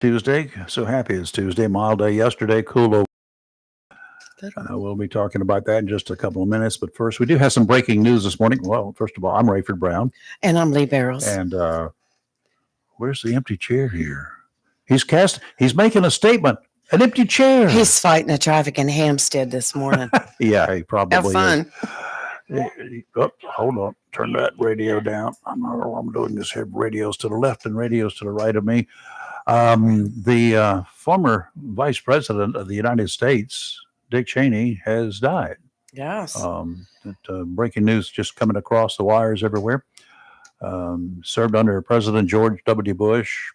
Tuesday. So happy it's Tuesday. Mild day yesterday, cool over. We'll be talking about that in just a couple of minutes. But first, we do have some breaking news this morning. Well, first of all, I'm Rayford Brown. And I'm Lee Barrows. And where's the empty chair here? He's making a statement. An empty chair. He's fighting the traffic in Hampstead this morning. Yeah, he probably Have fun. Oh, hold on. Turn that radio down. I'm doing this here. Radios to the left and radios to the right of me. The former vice president of the United States, Dick Cheney, has died. Yes. Breaking news just coming across the wires everywhere. Served under President George W. Bush.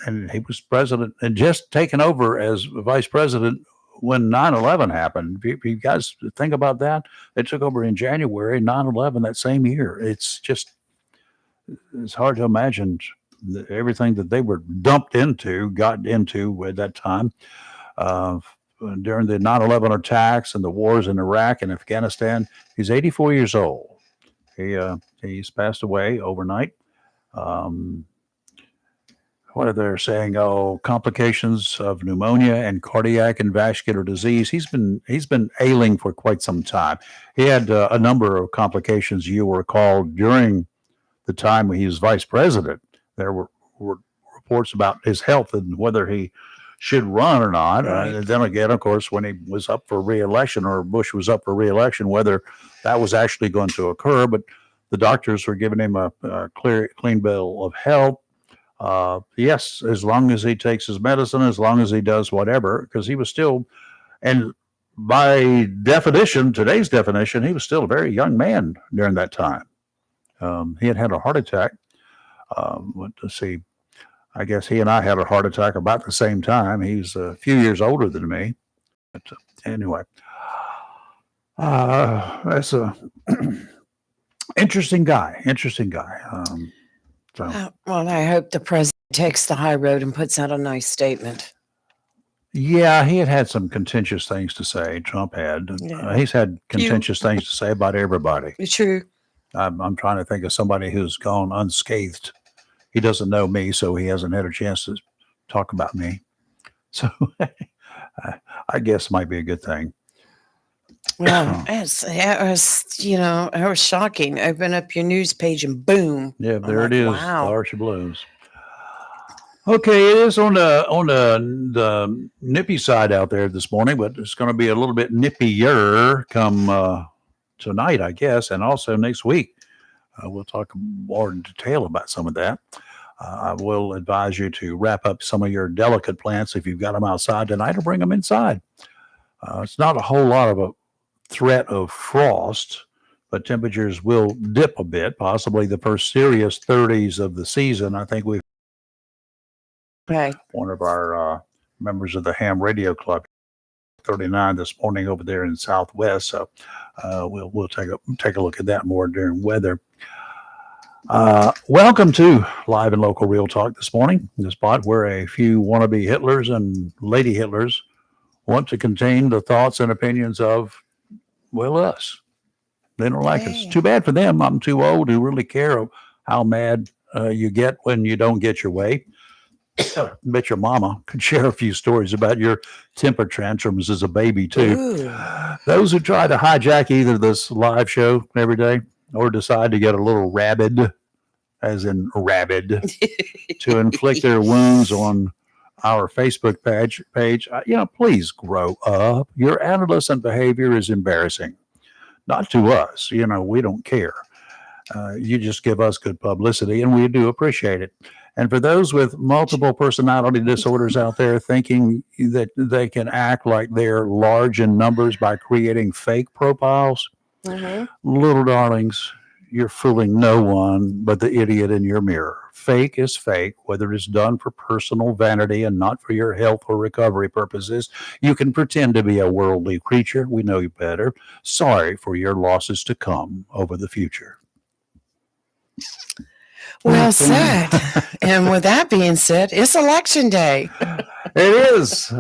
And he was president and just taken over as vice president when 9/11 happened. If you guys think about that, they took over in January, 9/11 that same year. It's hard to imagine everything that they were got into at that time during the 9/11 attacks and the wars in Iraq and Afghanistan. He's 84 years old. He's passed away overnight. What are they saying? Oh, complications of pneumonia and cardiac and vascular disease. He's been ailing for quite some time. He had a number of complications. You will recall during the time when he was vice president, there were reports about his health and whether he should run or not. Right. And then again, of course, when he was up for re-election or Bush was up for re-election, whether that was actually going to occur. But the doctors were giving him a clean bill of health. Yes, as long as he takes his medicine, as long as he does whatever, because he was still, and by definition, today's definition, he was still a very young man during that time. He had a heart attack. Let's see, I guess he and I had a heart attack about the same time. He's a few years older than me. But anyway, that's a interesting guy. Well, I hope the president takes the high road and puts out a nice statement. Yeah, he had some contentious things to say. Trump had. Yeah. He's had contentious things to say about everybody. It's true. I'm trying to think of somebody who's gone unscathed. He doesn't know me, so he hasn't had a chance to talk about me. So I guess it might be a good thing. Well, it was shocking. Open up your news page and boom. Yeah, there it is. Wow. Archie Blues. Okay, it is on the nippy side out there this morning, but it's going to be a little bit nippier come tonight, I guess, and also next week. We'll talk more in detail about some of that. I will advise you to wrap up some of your delicate plants if you've got them outside tonight, or bring them inside. It's not a whole lot of a threat of frost, but temperatures will dip a bit, possibly the first serious 30s of the season. I think we've one of our members of the Ham Radio Club, 39 this morning over there in Southwest. So we'll take a look at that more during weather. Welcome to Live and Local Real Talk this morning, the spot where a few wannabe Hitlers and Lady Hitlers want to contain the thoughts and opinions of, well, us. They don't like us. Too bad for them. I'm too old to really care how mad you get when you don't get your way. Bet your mama could share a few stories about your temper tantrums as a baby, too. Ooh. Those who try to hijack either this live show every day or decide to get a little rabid, as in rabid, to inflict their wounds on our Facebook page, please grow up. Your adolescent behavior is embarrassing. Not to us. We don't care. You just give us good publicity, and we do appreciate it. And for those with multiple personality disorders out there thinking that they can act like they're large in numbers by creating fake profiles, little darlings, you're fooling no one but the idiot in your mirror. Fake is fake, whether it's done for personal vanity and not for your health or recovery purposes. You can pretend to be a worldly creature. We know you better. Sorry for your losses to come over the future. Well said. And with that being said, it's election day. It is.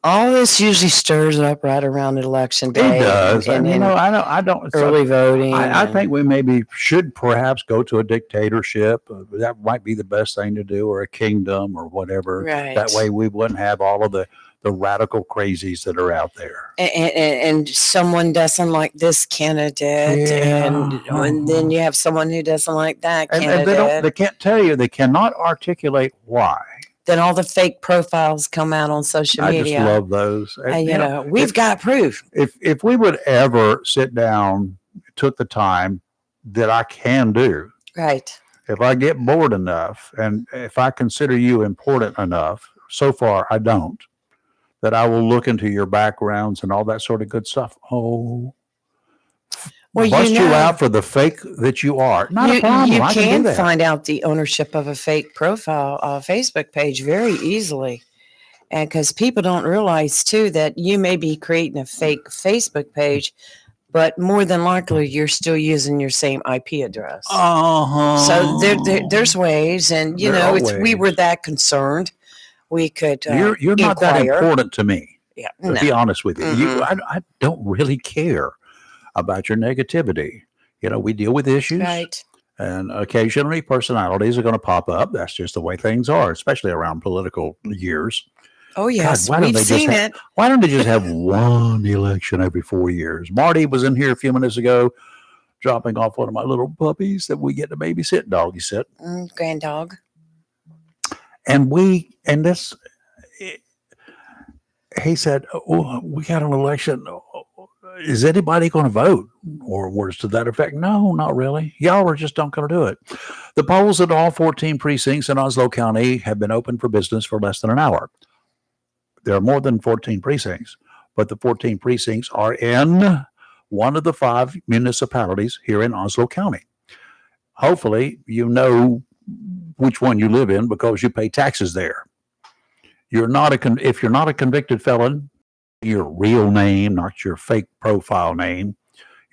All this usually stirs up right around election day. It does. And I don't. early voting. I think we maybe should perhaps go to a dictatorship. That might be the best thing to do, or a kingdom, or whatever. Right. That way, we wouldn't have all of the radical crazies that are out there. And someone doesn't like this candidate, and then you have someone who doesn't like that candidate. And they can't tell you. They cannot articulate why. Then all the fake profiles come out on social media. I just love those. And, we've got proof. If we would ever sit down, took the time that I can do, right? If I get bored enough, and if I consider you important enough, so far I don't, that I will look into your backgrounds and all that sort of good stuff. Oh, well, bust you out for the fake that you are. Not a problem. You I can do that. find out the ownership of a fake profile, Facebook page very easily. And because people don't realize too that you may be creating a fake Facebook page, but more than likely you're still using your same IP address. So there's ways, and if we were that concerned, we could. You're not that important to me. Yeah, to be honest with you, I don't really care about your negativity. We deal with issues, right? And occasionally personalities are going to pop up. That's just the way things are, especially around political years. Oh, yes. God, we've seen it. Why don't they just have one election every 4 years? Marty was in here a few minutes ago dropping off one of my little puppies that we get to babysit, doggy sit. Grand dog. And he said, oh, we got an election. Is anybody going to vote? Or words to that effect? No, not really. Y'all are just not going to do it. The polls at all 14 precincts in Oslo County have been open for business for less than an hour. There are more than 14 precincts, but the 14 precincts are in one of the 5 municipalities here in Oslo County. Hopefully, you know which one you live in because you pay taxes there. If you're not a convicted felon, your real name, not your fake profile name,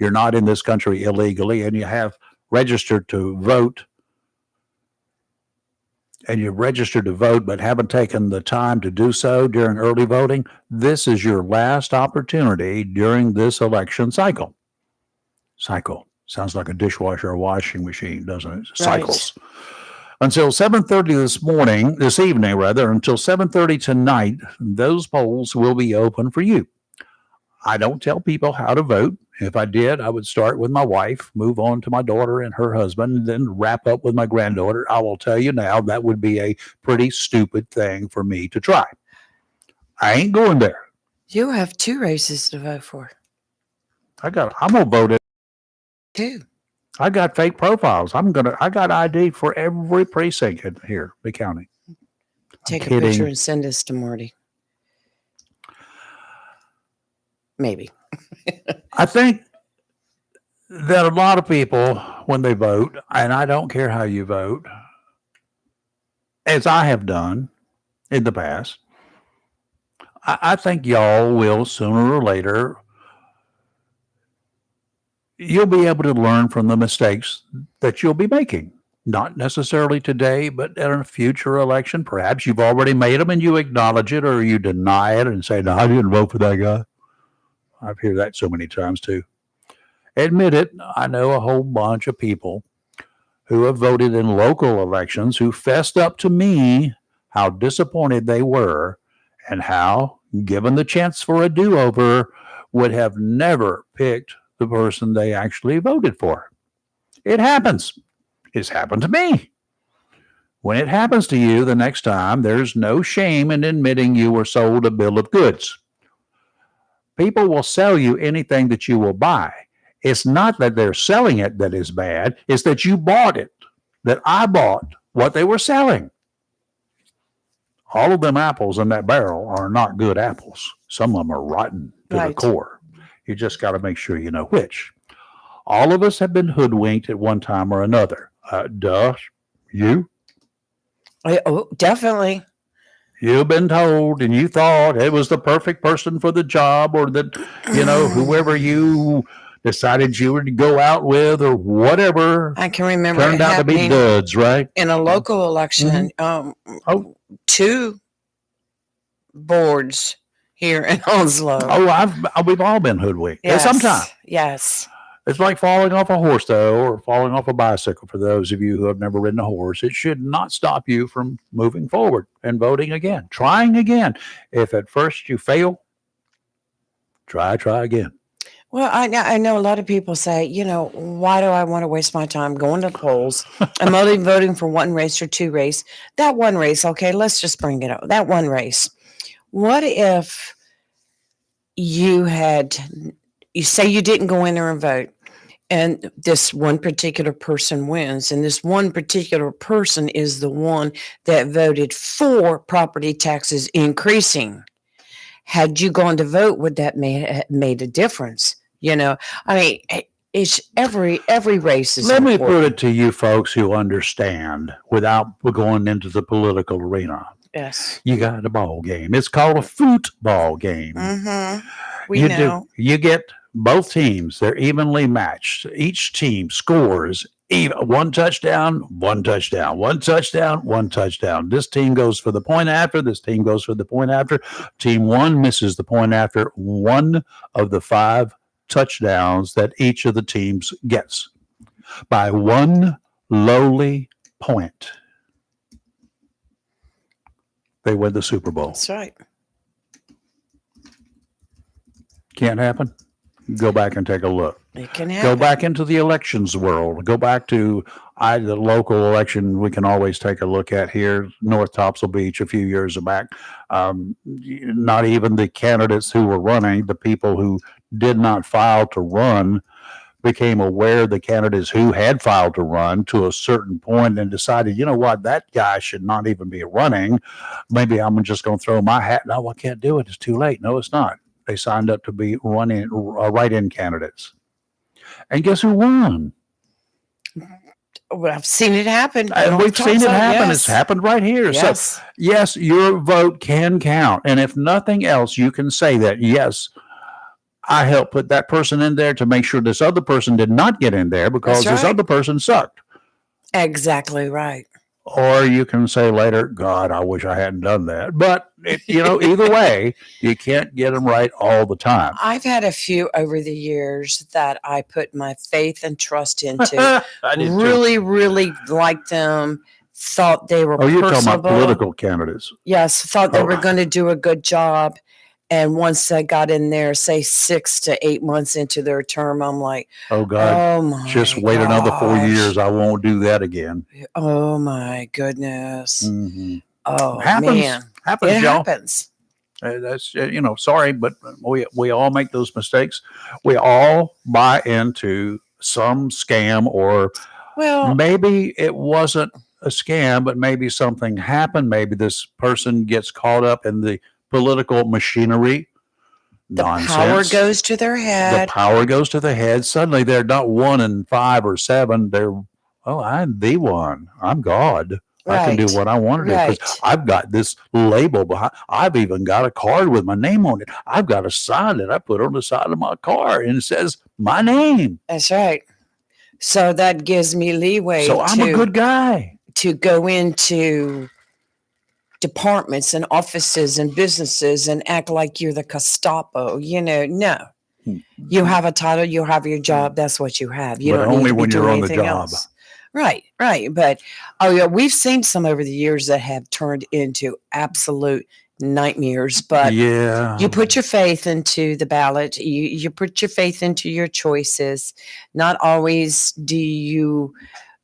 you're not in this country illegally, and you have registered to vote, and you've registered to vote but haven't taken the time to do so during early voting, this is your last opportunity during this election cycle. Cycle. Sounds like a dishwasher or washing machine, doesn't it? Cycles. Right. Until 7:30 this evening, until 7:30 tonight, those polls will be open for you. I don't tell people how to vote. If I did, I would start with my wife, move on to my daughter and her husband, and then wrap up with my granddaughter. I will tell you now, that would be a pretty stupid thing for me to try. I ain't going there. You have 2 races to vote for. I'm going to vote 2. I got fake profiles. I got ID for every precinct in here, the county. Take a picture and send us to Marty. Maybe. I think that a lot of people, when they vote, and I don't care how you vote, as I have done in the past, I think y'all will sooner or later, you'll be able to learn from the mistakes that you'll be making. Not necessarily today, but in a future election. Perhaps you've already made them and you acknowledge it, or you deny it and say, no, I didn't vote for that guy. I've heard that so many times too. Admit it, I know a whole bunch of people who have voted in local elections who fessed up to me how disappointed they were and how, given the chance for a do-over, would have never picked the person they actually voted for. It happens. It's happened to me. When it happens to you the next time, there's no shame in admitting you were sold a bill of goods. People will sell you anything that you will buy. It's not that they're selling it that is bad. It's that you bought it, that I bought what they were selling. All of them apples in that barrel are not good apples. Some of them are rotten to the core. You just got to make sure you know which. All of us have been hoodwinked at one time or another. You? Oh, definitely. You've been told and you thought it was the perfect person for the job, or that, whoever you decided you would go out with or whatever. I can remember turned out to be duds, right? In a local election, 2 boards, here in Onslow. Oh, we've all been hoodwinked. Yes. Sometimes. Yes. It's like falling off a horse, though, or falling off a bicycle. For those of you who have never ridden a horse, it should not stop you from moving forward and voting again, trying again. If at first you fail, try again. Well, I know a lot of people say, why do I want to waste my time going to the polls? I'm only voting for one race or two race. That one race, okay, let's just bring it up. That one race. What if you say you didn't go in there and vote, and this one particular person wins, and this one particular person is the one that voted for property taxes increasing? Had you gone to vote, would that made a difference? I mean, it's every race is Let me important. put it to you folks who understand without going into the political arena. Yes. You got a ball game. It's called a football game. Mm-hmm. We know. You get both teams. They're evenly matched. Each team scores one touchdown, one touchdown, one touchdown, one touchdown. This team goes for the point after. This team goes for the point after. Team one misses the point after one of the 5 touchdowns that each of the teams gets by one lowly point. They win the Super Bowl. That's right. Can't happen? Go back and take a look. It can happen. Go back into the elections world. Go back to the local election we can always take a look at here, North Topsail Beach a few years back. Not even the candidates who were running, the people who did not file to run became aware of the candidates who had filed to run to a certain point and decided, you know what, that guy should not even be running. Maybe I'm just going to throw my hat. No, I can't do it. It's too late. No, it's not. They signed up to be write-in candidates. And guess who won? Well, I've seen it happen. We've seen it happen. Yes. It's happened right here. Yes. So, yes, your vote can count. And if nothing else, you can say that, yes, I helped put that person in there to make sure this other person did not get in there because this other person sucked. Exactly right. Or you can say later, God, I wish I hadn't done that. But, either way, you can't get them right all the time. I've had a few over the years that I put my faith and trust into. I did really, too. really liked them. Thought they were you're personable. talking about political candidates. Yes, thought they were going to do a good job. And once I got in there, say 6 to 8 months into their term, I'm like, oh, God, oh my just wait another 4 years. I won't do that again. Oh, my goodness. Mm-hmm. Oh, happens. Man. Happens, it y'all. happens. That's, sorry, but we all make those mistakes. We all buy into some scam or maybe it wasn't a scam, but maybe something happened. Maybe this person gets caught up in the political machinery. The Nonsense. power goes to their head. The power goes to the head. Suddenly they're not 1 and 5 or 7. They're, I'm the one. I'm God. Right. I can do what I want to do because I've got this label behind. I've even got a card with my name on it. I've got a sign that I put on the side of my car and it says my name. That's right. So that gives me leeway. So I'm a good guy. To go into departments and offices and businesses and act like you're the Gestapo. No. You have a title, you have your job, that's what you have. You don't only need to when you're on the job. Else. Right. But we've seen some over the years that have turned into absolute nightmares. But you put your faith into the ballot, you put your faith into your choices. Not always do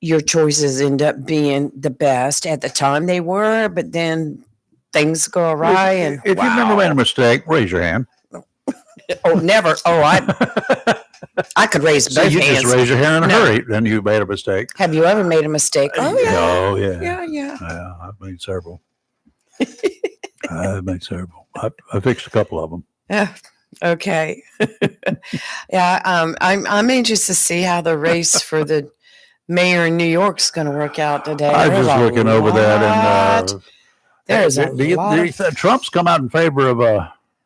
your choices end up being the best. At the time they were, but then things go awry. If you've never made a mistake, raise your hand. Oh, never. Oh, I could raise both hands. You just raise your hand in a hurry, then you made a mistake. Have you ever made a mistake? Oh, yeah. Yeah. Yeah, I've made several. I fixed a couple of them. Yeah. Okay. I'm anxious to see how the race for the mayor in New York is going to work out today. I was just looking over that, and there's a lot. Trump's come out in favor of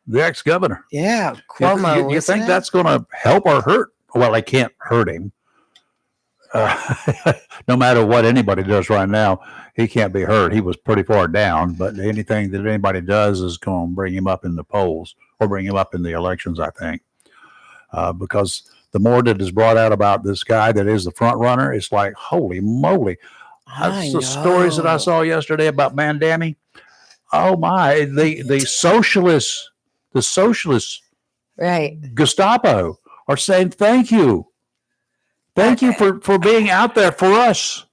the ex-governor. Yeah, Cuomo. You think that's going to help or hurt? Well, they can't hurt him. no matter what anybody does right now, he can't be hurt. He was pretty far down, but anything that anybody does is going to bring him up in the polls or bring him up in the elections, I think. Because the more that is brought out about this guy that is the front runner, it's like, holy moly. I That's the stories that I know. saw yesterday about Mandami. Oh my, the socialists, Right. Gestapo are saying thank you. Thank you for being out there for us.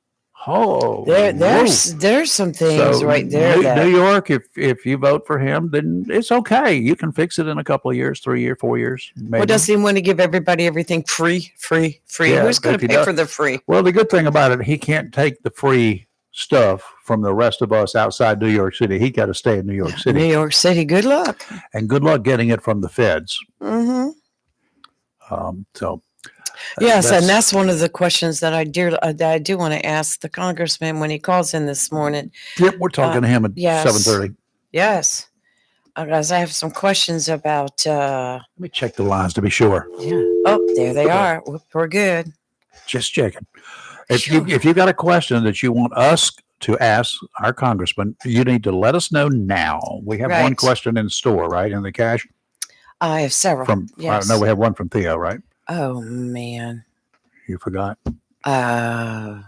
Oh, There's some things so right there New that York, if you vote for him, then it's okay. You can fix it in a couple of years, 3 years, 4 years. Maybe. well, does he want to give everybody everything free? Yeah, Who's going if to he pay does- for the free? Well, the good thing about it, he can't take the free stuff from the rest of us outside New York City. He got to stay in New York City. New York City. Good luck. And good luck getting it from the feds. Mm-hmm. So Yes, and that's one of the questions that I do want to ask the congressman when he calls in this morning. Yep, we're talking to him at yes. 7:30. Yes, guys, I have some questions about. Let me check the lines to be sure. Yeah. Oh, there they are. We're good. Just checking. If you've got a question that you want us to ask our congressman, you need to let us know now. We have one Right. question in store, right? In the cash I have several. Yes. I know we have one from Theo, right? Oh man. You forgot. Sorry,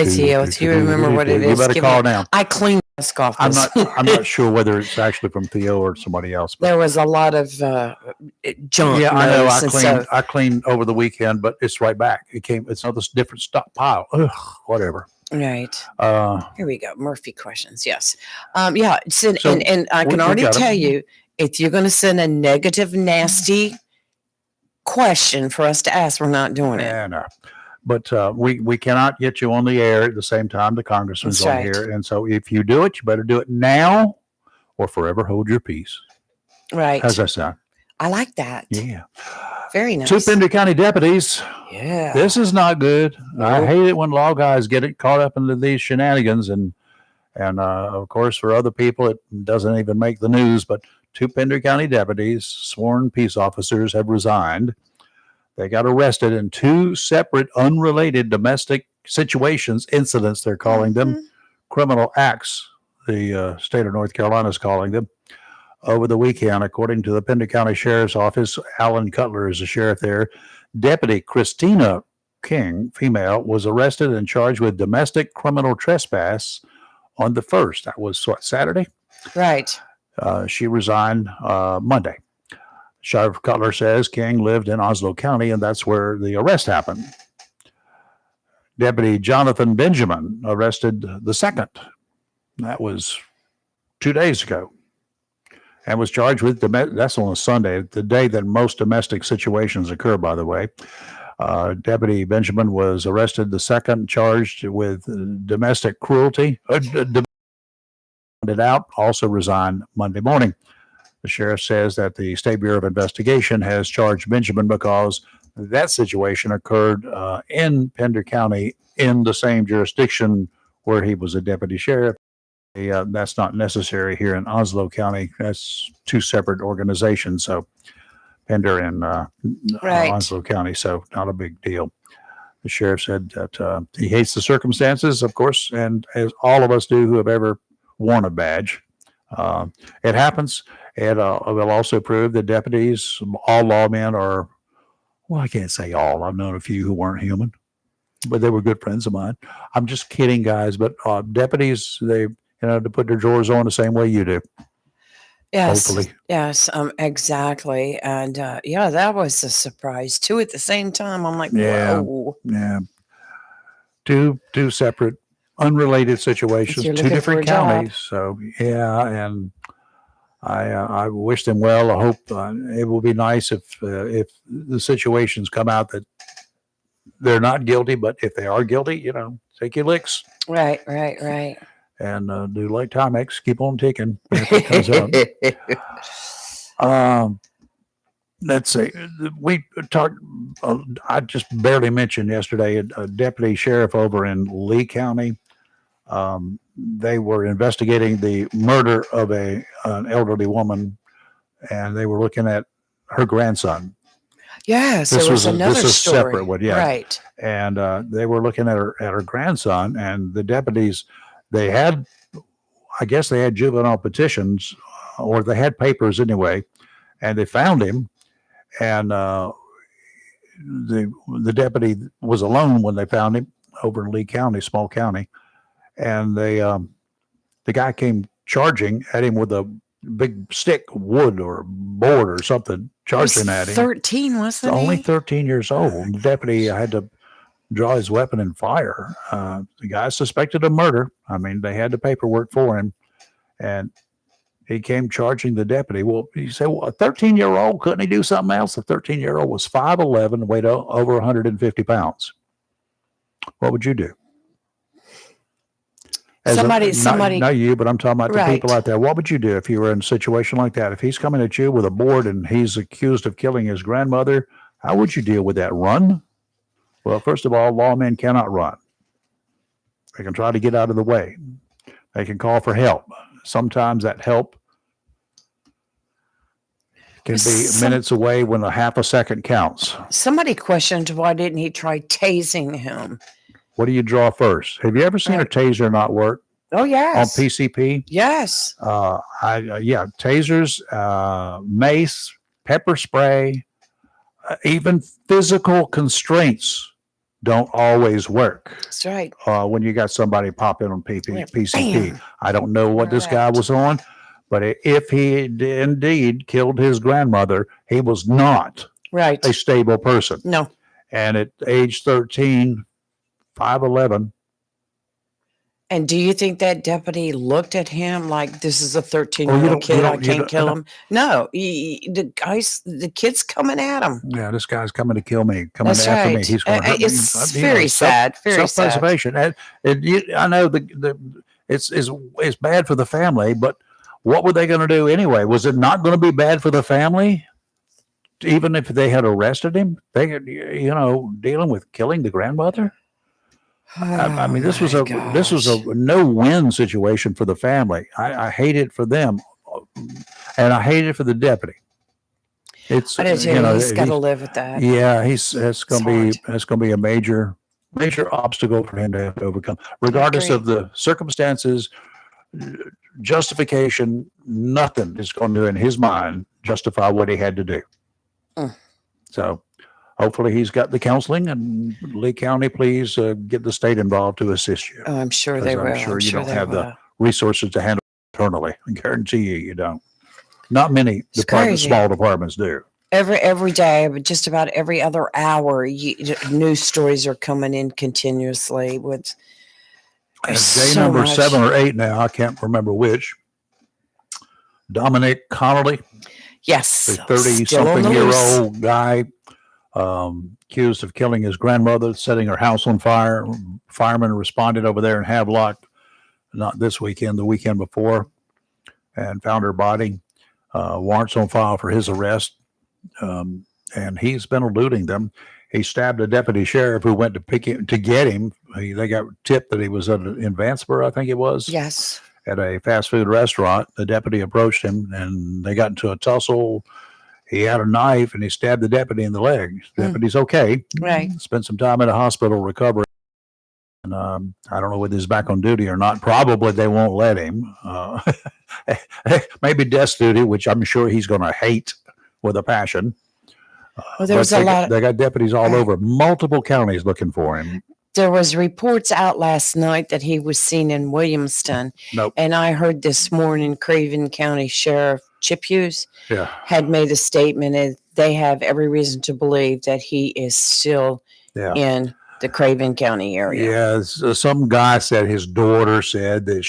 Theo. Do you remember what it is? You better Give call me- now. I cleaned desk off. I'm this not. I'm not sure whether it's actually from Theo or somebody else. But There was a lot of junk. yeah, I know. notes, and so- I cleaned over the weekend, but it's right back. It's another different pile. Ugh, whatever. Right. Here we go. Murphy questions. Yes. Yeah. So And I can we already got 'em. tell you, if you're going to send a negative, nasty question for us to ask, we're not doing it. Yeah, no. But we cannot get you on the air at the same time the congressman's That's on right. here. And so if you do it, you better do it now or forever hold your peace. Right. How's that sound? I like that. Yeah. Very nice. Two Pender County deputies. Yeah. This is not good. I Nope. hate it when law guys get caught up into these shenanigans. And of course, for other people, it doesn't even make the news. But two Pender County deputies, sworn peace officers, have resigned. They got arrested in two separate, unrelated domestic situations, incidents, they're calling them, criminal acts, the state of North Carolina is calling them, over the weekend. According to the Pender County Sheriff's Office, Alan Cutler is the sheriff there. Deputy Christina King, female, was arrested and charged with domestic criminal trespass on the 1st. That was what, Saturday? Right. She resigned Monday. Sheriff Cutler says King lived in Oslo County, and that's where the arrest happened. Deputy Jonathan Benjamin arrested the 2nd. That was 2 days ago. And was charged with, that's on a Sunday, the day that most domestic situations occur, by the way. Deputy Benjamin was arrested the 2nd, charged with domestic cruelty. Also resigned Monday morning. The sheriff says that the State Bureau of Investigation has charged Benjamin because that situation occurred in Pender County in the same jurisdiction where he was a deputy sheriff. That's not necessary here in Oslo County. That's two separate organizations. So Pender and Right. Oslo County. So not a big deal. The sheriff said that he hates the circumstances, of course, and as all of us do who have ever worn a badge. It happens. It will also prove that deputies, all lawmen are, well, I can't say all. I've known a few who weren't human, but they were good friends of mine. I'm just kidding, guys. But deputies, they, to put their drawers on the same way you do. Yes. Hopefully. Yes. Exactly. And yeah, that was a surprise too. At the same time, I'm like, Yeah. whoa. Yeah. Two separate, unrelated situations, You're two looking different for a job. counties. So yeah, and I wish them well. I hope it will be nice if the situations come out that they're not guilty, but if they are guilty, take your licks Right. and do like Timex, keep on ticking. If it comes up. Let's see. We talked. I just barely mentioned yesterday a deputy sheriff over in Lee County. They were investigating the murder of an elderly woman, and they were looking at her grandson. Yes, This it was was another a story. separate one, yeah. Right. And they were looking at her grandson, and the deputies, they had, I guess they had juvenile petitions, or they had papers anyway, and they found him, and the deputy was alone when they found him over in Lee County, small county, and the guy came charging at him with a big stick, wood or board or something, charging at him. 13, wasn't he? Only 13 years old. The deputy had to draw his weapon and fire. The guy suspected of murder. I mean, they had the paperwork for him, and he came charging the deputy. Well, you say, well, a 13-year-old, couldn't he do something else? The 13-year-old was 5'11", weighed over 150 pounds. What would you do? Somebody, not you, but I'm talking about the right. people out there. What would you do if you were in a situation like that? If he's coming at you with a board and he's accused of killing his grandmother, how would you deal with that? Run? Well, first of all, lawmen cannot run. They can try to get out of the way. They can call for help. Sometimes that help can be minutes away when a half a second counts. Somebody questioned why didn't he try tasing him? What do you draw first? Have you ever seen a taser not work? Oh, yes. On PCP? Yes. Tasers, mace, pepper spray, even physical constraints don't always work. That's right. When you got somebody popping on PCP. Bam. I don't know what this guy was on, but if he indeed killed his grandmother, he was not a stable person. No. And at age 13, 5'11". And do you think that deputy looked at him like this is a 13-year-old kid? I can't kill him. No, the kid's coming at him. Yeah, this guy's coming to kill me. Coming That's after right. me. He's going to hurt me. It's very sad. Very sad. Self-preservation. I know it's bad for the family, but what were they going to do anyway? Was it not going to be bad for the family? Even if they had arrested him, they could, dealing with killing the grandmother. I mean, this was a no-win situation for the family. I hate it for them, and I hate it for the deputy. He's got to live with that. Yeah, it's going to be a major obstacle for him to have to overcome, regardless of the circumstances, justification. Nothing is going to, in his mind, justify what he had to do. So. Hopefully he's got the counseling, and Lee County, please get the state involved to assist you. Oh, I'm sure they will. I'm sure you don't have the resources to handle it internally. I guarantee you don't. Not many small departments do. Every day, but just about every other hour, news stories are coming in continuously with day number 7 or 8 now. I can't remember which. Dominic Connolly. Yes. A 30-something-year-old guy. Accused of killing his grandmother, setting her house on fire. Firemen responded over there in Havelock, not this weekend, the weekend before, and found her body. Warrants on file for his arrest, and he's been eluding them. He stabbed a deputy sheriff who went to get him. They got tipped that he was in Vanceboro, I think it was. Yes. At a fast food restaurant. The deputy approached him, and they got into a tussle. He had a knife, and he stabbed the deputy in the leg. The deputy's okay. Right. Spent some time in a hospital recovering. And I don't know whether he's back on duty or not. Probably they won't let him. Maybe desk duty, which I'm sure he's going to hate with a passion. Well, there was a lot. They got deputies all over multiple counties looking for him. There was reports out last night that he was seen in Williamston. Nope. And I heard this morning Craven County Sheriff Chip Hughes had made a statement, and they have every reason to believe that he is still in the Craven County area. Yeah, some guy said his daughter said that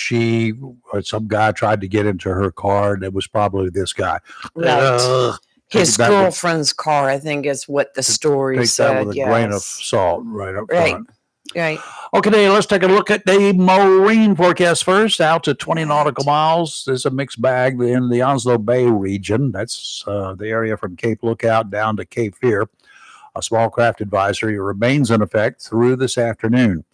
some guy tried to get into her car, and it was probably this guy. Right. His girlfriend's car, I think, is what the story said. That with a grain of salt right up front. Right. Okay, let's take a look at the marine forecast first. Out to 20 nautical miles. There's a mixed bag in the Onslow Bay region. That's the area from Cape Lookout down to Cape Fear. A small craft advisory remains in effect through this afternoon.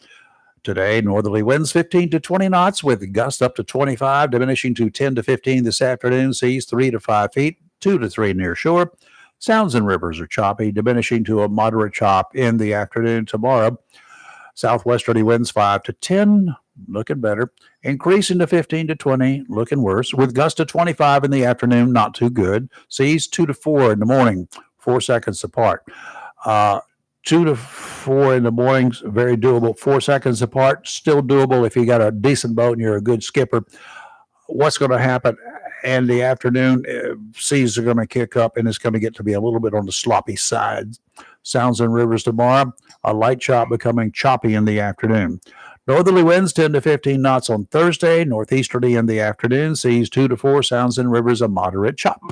Today, northerly winds 15 to 20 knots with gusts up to 25, diminishing to 10 to 15 this afternoon. Seas 3 to 5 feet, 2 to 3 near shore. Sounds and rivers are choppy, diminishing to a moderate chop in the afternoon tomorrow. Southwesterly winds 5 to 10, looking better. Increasing to 15 to 20, looking worse. With gusts to 25 in the afternoon, not too good. Seas 2 to 4 in the morning, 4 seconds apart. 2 to 4 in the mornings, very doable. 4 seconds apart, still doable if you got a decent boat and you're a good skipper. What's going to happen in the afternoon? Seas are going to kick up, and it's going to get to be a little bit on the sloppy side. Sounds and rivers tomorrow, a light chop becoming choppy in the afternoon. Northerly winds 10 to 15 knots on Thursday, northeasterly in the afternoon, seas 2 to 4, sounds and rivers a moderate chop.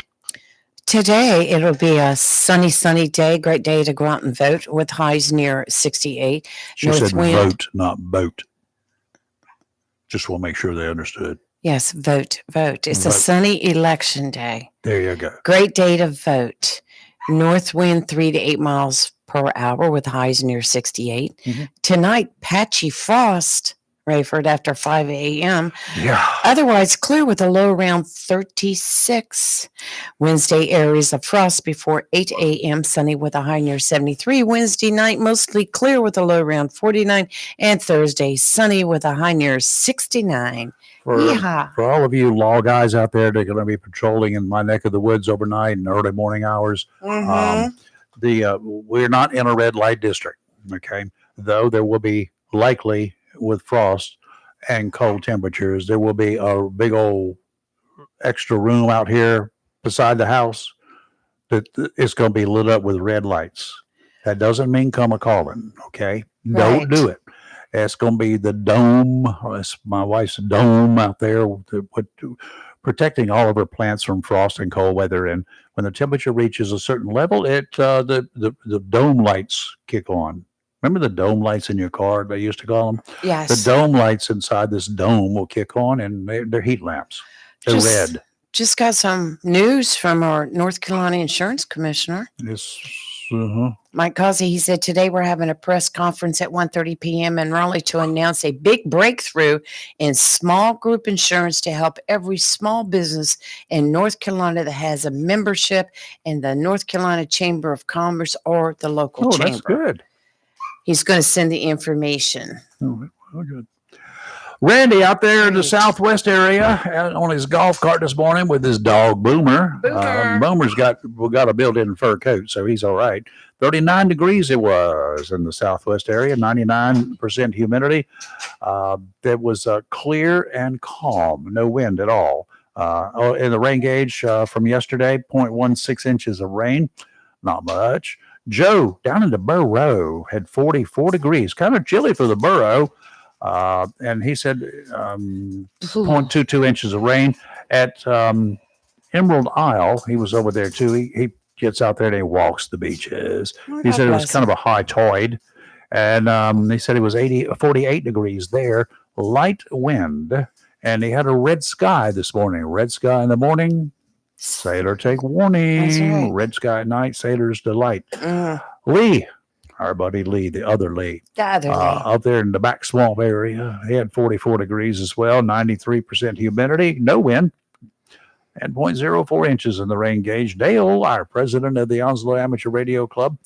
Today, it'll be a sunny day. Great day to go out and vote with highs near 68. She said vote, not boat. Just want to make sure they understood. Yes, vote. It's a sunny election day. There you go. Great day to vote. North wind 3 to 8 miles per hour with highs near 68. Mm-hmm. Tonight, patchy frost, Rayford, after 5 a.m. Yeah. Otherwise, clear with a low around 36. Wednesday, areas of frost before 8 a.m. Sunny with a high near 73. Wednesday night, mostly clear with a low around 49. And Thursday, sunny with a high near 69. For all of you law guys out there that are going to be patrolling in my neck of the woods overnight in early morning hours, we're not in a red light district, okay? Though there will be likely, with frost and cold temperatures, there will be a big old extra room out here beside the house that it's going to be lit up with red lights. That doesn't mean come a calling, okay? Right. Don't do it. It's going to be the dome. It's my wife's dome out there protecting all of her plants from frost and cold weather. And when the temperature reaches a certain level, the dome lights kick on. Remember the dome lights in your car, they used to call them? Yes. The dome lights inside this dome will kick on, and they're heat lamps. They're red. Just got some news from our North Carolina Insurance Commissioner. Yes. Mike Causey, he said, today we're having a press conference at 1:30 p.m. in Raleigh to announce a big breakthrough in small group insurance to help every small business in North Carolina that has a membership in the North Carolina Chamber of Commerce or the local chamber. Oh, that's good. He's going to send the information. Oh, good. Randy out there in the southwest area on his golf cart this morning with his dog Boomer. Boomer's got a built-in fur coat, so he's all right. 39 degrees it was in the southwest area, 99% humidity. It was clear and calm, no wind at all. In the rain gauge from yesterday, 0.16 inches of rain, not much. Joe down in the borough had 44 degrees, kind of chilly for the borough. And he said 0.22 inches of rain at Emerald Isle. He was over there too. He gets out there and he walks the beaches. He said it was kind of a high tide. And he said it was 48 degrees there, light wind. And he had a red sky this morning. Red sky in the morning, sailor take warning. That's right. Red sky at night, sailor's delight. Lee. Our buddy Lee, the other Lee. Out there in the back swamp area. He had 44 degrees as well, 93% humidity, no wind, and 0.04 inches in the rain gauge. Dale, our president of the Onslow Amateur Radio Club,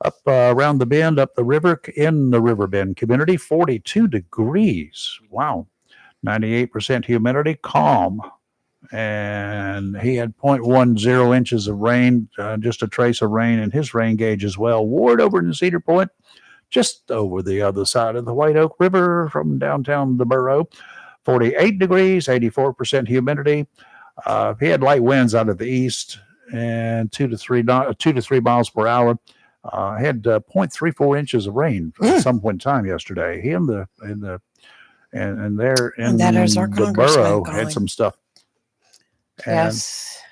up around the bend, up the river, in the Riverbend community, 42 degrees. Wow. 98% humidity, calm. And he had 0.10 inches of rain, just a trace of rain in his rain gauge as well. Ward over in Cedar Point, just over the other side of the White Oak River from downtown the borough, 48 degrees, 84% humidity. He had light winds out of the east and 2 to 3 miles per hour. Had 0.34 inches of rain at some point in time yesterday. He and there in the borough had some stuff. And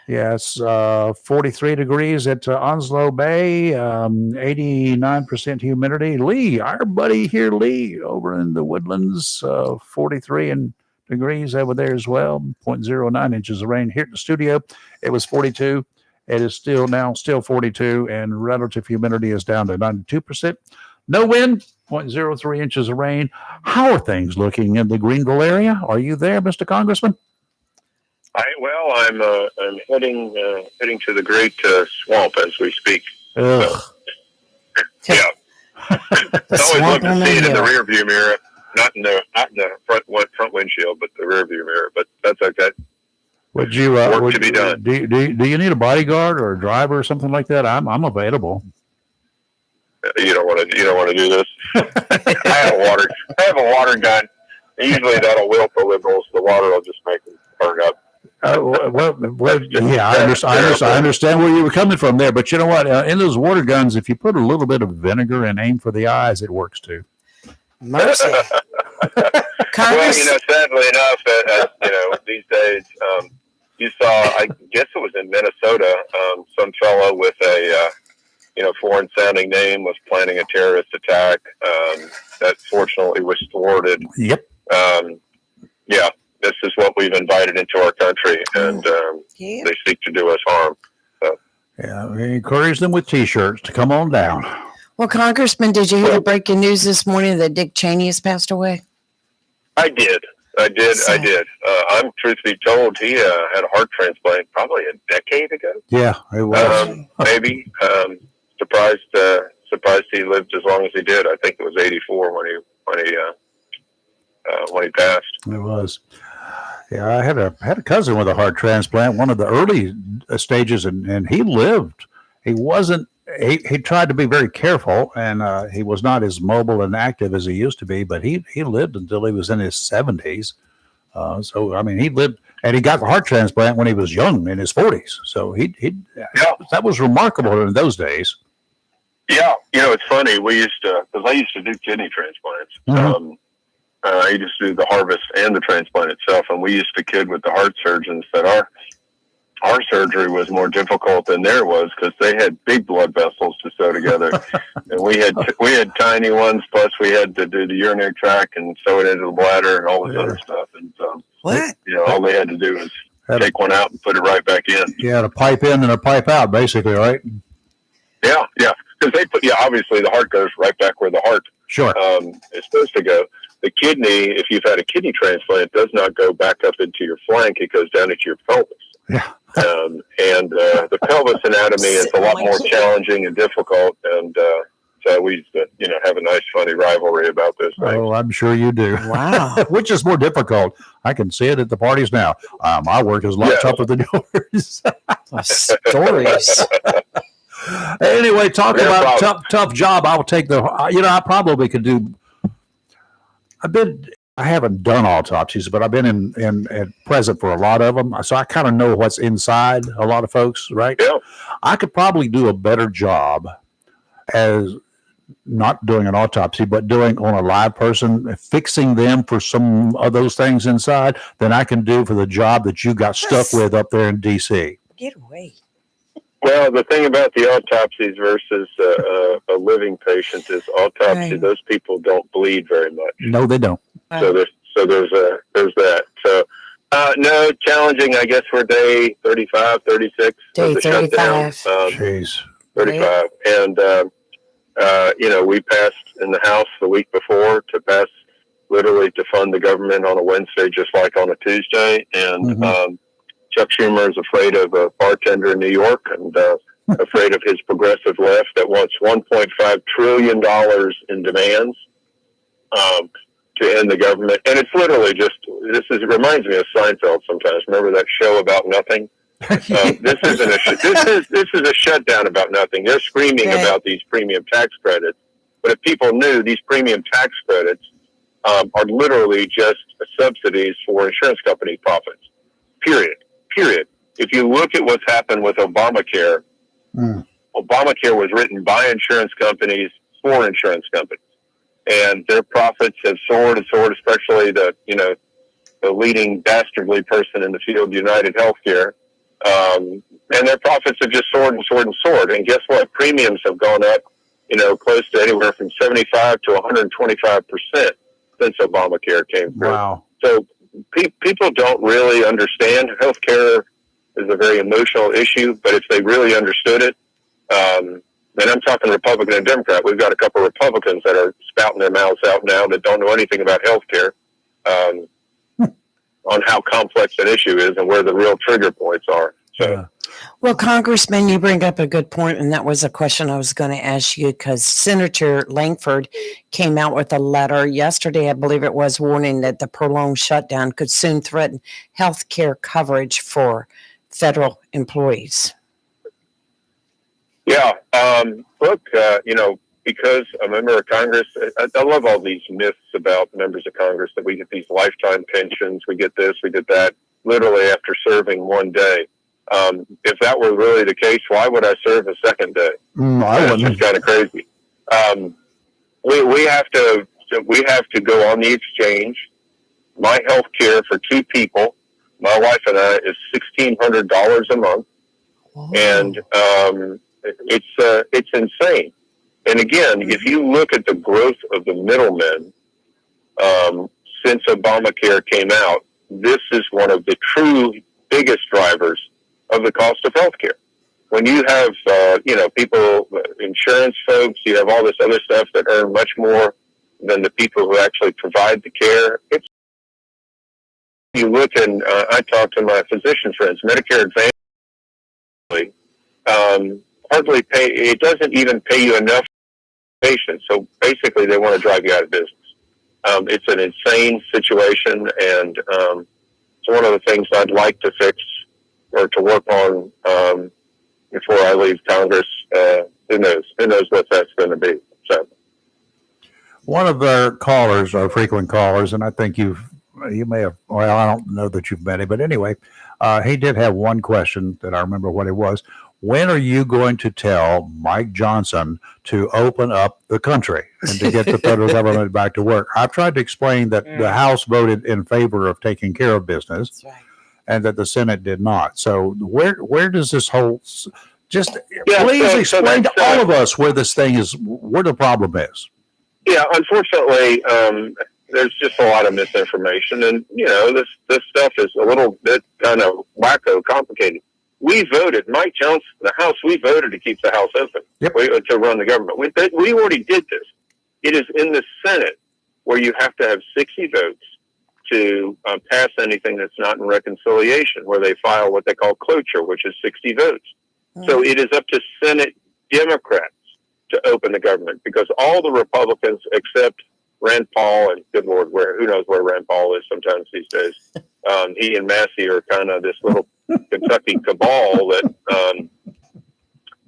yes, 43 degrees at Onslow Bay, 89% humidity. Lee, our buddy here, Lee, over in the Woodlands, 43 degrees over there as well. 0.09 inches of rain here at the studio. It was 42. It is still 42, and relative humidity is down to 92%. No wind, 0.03 inches of rain. How are things looking in the Greenville area? Are you there, Mr. Congressman? I'm heading to the great swamp as we speak. Ugh. So, yeah. It's always love to see it in the rear view mirror, not in the front windshield, but the rear view mirror. But that's okay. Would you work to be done? Do you need a bodyguard or a driver or something like that? I'm available. You don't want to do this. I have a water gun. Usually that'll will for liberals. The water will just make them burn up. Yeah, I understand where you were coming from there, but you know what? In those water guns, if you put a little bit of vinegar and aim for the eyes, it works too. Mercy. Well, sadly enough, these days, you saw, I guess it was in Minnesota, some fellow with a, foreign sounding name was planning a terrorist attack. That fortunately was thwarted. Yep. Yeah. This is what we've invited into our country, and they seek to do us harm. So. Yeah, we encourage them with T-shirts to come on down. Well, Congressman, did you hear the breaking news this morning that Dick Cheney has passed away? I did. Truth be told, he had a heart transplant probably a decade ago. Yeah, it was. Maybe. Surprised he lived as long as he did. I think it was 84 when he passed. It was. Yeah, I had a cousin with a heart transplant, one of the early stages, and he lived. He wasn't. He tried to be very careful, and he was not as mobile and active as he used to be. But he lived until he was in his 70s. So I mean, he lived, and he got the heart transplant when he was young, in his 40s. So that was remarkable in those days. Yeah, it's funny. Because I used to do kidney transplants. Mm-hmm. I used to do the harvest and the transplant itself, and we used to kid with the heart surgeons that our surgery was more difficult than theirs was because they had big blood vessels to sew together, and we had tiny ones. Plus, we had to do the urinary tract and sew it into the bladder and all this other stuff. And what? All they had to do was take one out and put it right back in. Yeah, a pipe in and a pipe out, basically, right? Yeah. Because obviously the heart goes right back where the heart is supposed to go. The kidney, if you've had a kidney transplant, does not go back up into your flank. It goes down into your pelvis. Yeah. And the pelvis anatomy is a lot more challenging and difficult. And so we used to, have a nice, funny rivalry about this thing. Oh, I'm sure you do. Wow. Which is more difficult? I can see it at the parties now. My work is a lot tougher than yours. Stories. Anyway, talking about tough job, I'll take I probably could do. I haven't done autopsies, but I've been in present for a lot of them. So I kind of know what's inside a lot of folks, right? Yeah. I could probably do a better job as not doing an autopsy, but doing on a live person, fixing them for some of those things inside than I can do for the job that you got stuck with up there in D.C. Get away. Well, the thing about the autopsies versus a living patient is autopsy. Right. Those people don't bleed very much. No, they don't. So there's that. So no, challenging. I guess we're day 35, 36. Day 35. Jeez. 35, and we passed in the House the week before to pass literally to fund the government on a Wednesday, just like on a Tuesday, and. Chuck Schumer is afraid of a bartender in New York and afraid of his progressive left that wants $1.5 trillion in demands to end the government. And it's literally it reminds me of Seinfeld sometimes. Remember that show about nothing? This is a shutdown about nothing. They're screaming about these premium tax credits. But if people knew, these premium tax credits are literally just subsidies for insurance company profits. Period. If you look at what's happened with Obamacare, Obamacare was written by insurance companies for insurance companies, and their profits have soared, especially the leading dastardly person in the field, United Healthcare, and their profits have just soared. And guess what? Premiums have gone up, close to anywhere from 75 to 125% since Obamacare came through. Wow. So people don't really understand. Healthcare is a very emotional issue, but if they really understood it, and I'm talking Republican and Democrat, we've got a couple of Republicans that are spouting their mouths out now that don't know anything about healthcare. on how complex an issue is and where the real trigger points are. So. Yeah. Well, Congressman, you bring up a good point, and that was a question I was going to ask you because Senator Langford came out with a letter yesterday, I believe it was, warning that the prolonged shutdown could soon threaten health care coverage for federal employees. Yeah. Look, because a member of Congress, I love all these myths about members of Congress that we get these lifetime pensions, we get this, we get that, literally after serving one day. If that were really the case, why would I serve a second day? I That's just kind of crazy. We have to go on the exchange. My health care for two people, my wife and I, is $1,600 a month. Whoa. And it's insane. And again, if you look at the growth of the middlemen since Obamacare came out, this is one of the true biggest drivers of the cost of healthcare. When you have people, insurance folks, you have all this other stuff that earn much more than the people who actually provide the care. You look and I talk to my physician friends, Medicare Advantage. Hardly pay. It doesn't even pay you enough patients. So basically, they want to drive you out of business. It's an insane situation, and it's one of the things I'd like to fix or to work on before I leave Congress. Who knows? Who knows what that's going to be? So, one of our callers, our frequent callers, and I think you may have. Well, I don't know that you've many, but anyway, he did have one question that I remember what it was. When are you going to tell Mike Johnson to open up the country and to get the federal government back to work? I've tried to explain that the House voted in favor of taking care of business. That's right. And that the Senate did not. So where does this whole please explain to all of us where this thing is, where the problem is. Yeah, unfortunately, there's just a lot of misinformation, and this stuff is a little bit kind of wacko, complicated. We voted, Mike Johnson, the House. We voted to keep the House open, to run the government. We already did this. It is in the Senate where you have to have 60 votes to pass anything that's not in reconciliation, where they file what they call cloture, which is 60 votes. Mm-hmm. So it is up to Senate Democrats to open the government, because all the Republicans except Rand Paul, and good Lord, who knows where Rand Paul is sometimes these days. He and Massey are kind of this little Kentucky cabal that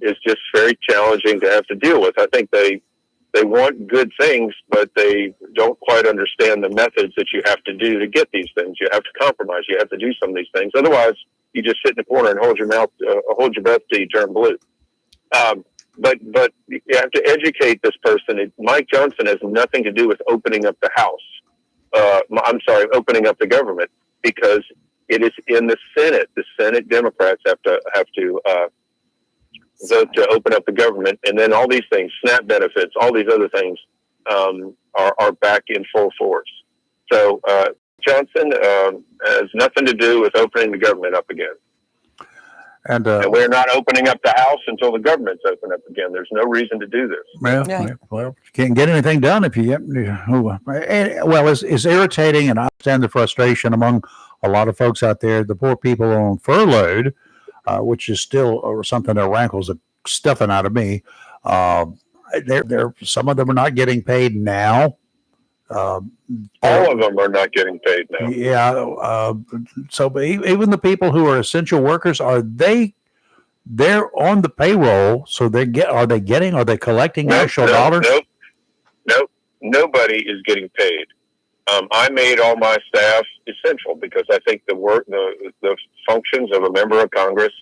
is just very challenging to have to deal with. I think they want good things, but they don't quite understand the methods that you have to do to get these things. You have to compromise. You have to do some of these things. Otherwise, you just sit in the corner and hold your breath till you turn blue. But you have to educate this person. Mike Johnson has nothing to do with opening up the House. Opening up the government, because it is in the Senate. The Senate Democrats have to vote to open up the government, and then all these things, SNAP benefits, all these other things, are back in full force. So Johnson has nothing to do with opening the government up again. And we're not opening up the House until the government's open up again. There's no reason to do this. Well, you can't get anything done if you get. Well, it's irritating, and I understand the frustration among a lot of folks out there. The poor people on furloughed, which is still something that rankles the stuffing out of me. Some of them are not getting paid now. All of them are not getting paid now. Yeah. So even the people who are essential workers, they're on the payroll. So are they collecting actual dollars? Nope. Nobody is getting paid. I made all my staff essential because I think the functions of a member of Congress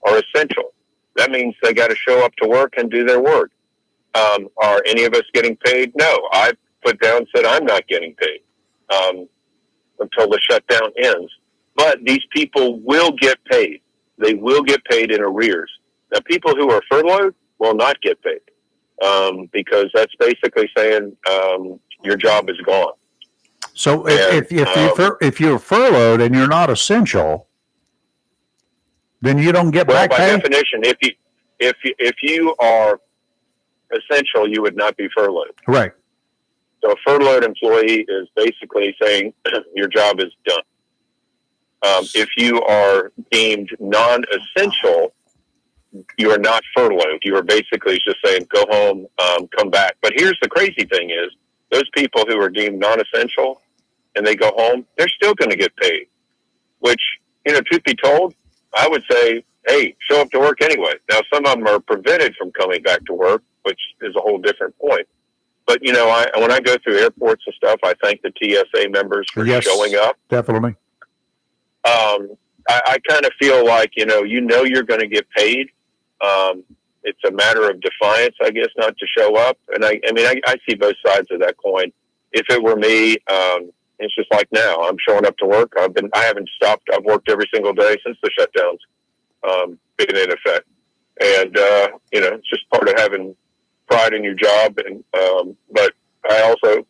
are essential. That means they got to show up to work and do their work. Are any of us getting paid? No. I put down, said I'm not getting paid until the shutdown ends. But these people will get paid. They will get paid in arrears. Now, people who are furloughed will not get paid because that's basically saying your job is gone. So if you're furloughed and you're not essential, then you don't get back pay? By definition, if you are essential, you would not be furloughed. Right. So a furloughed employee is basically saying your job is done. If you are deemed non-essential, you are not furloughed. You are basically just saying, go home, come back. But here's the crazy thing is, those people who are deemed non-essential and they go home, they're still going to get paid, which, truth be told, I would say, hey, show up to work anyway. Now, some of them are prevented from coming back to work, which is a whole different point. But, when I go through airports and stuff, I thank the TSA members for showing up. Definitely. I kind of feel like, you're going to get paid. It's a matter of defiance, I guess, not to show up. And I see both sides of that coin. If it were me, it's just like now. I'm showing up to work. I haven't stopped. I've worked every single day since the shutdowns been in effect. And it's just part of having pride in your job. And but I also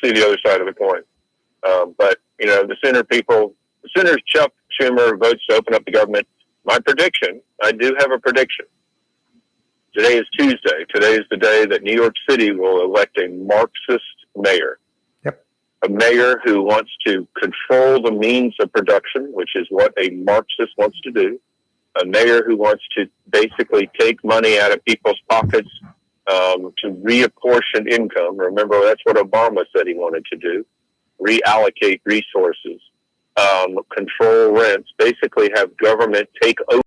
see the other side of the coin. But the sooner Chuck Schumer votes to open up the government, my prediction, I do have a prediction. Today is Tuesday. Today is the day that New York City will elect a Marxist mayor. Yep. A mayor who wants to control the means of production, which is what a Marxist wants to do. A mayor who wants to basically take money out of people's pockets to reapportion income. Remember, that's what Obama said he wanted to do. Reallocate resources. Control rents, basically have government take over,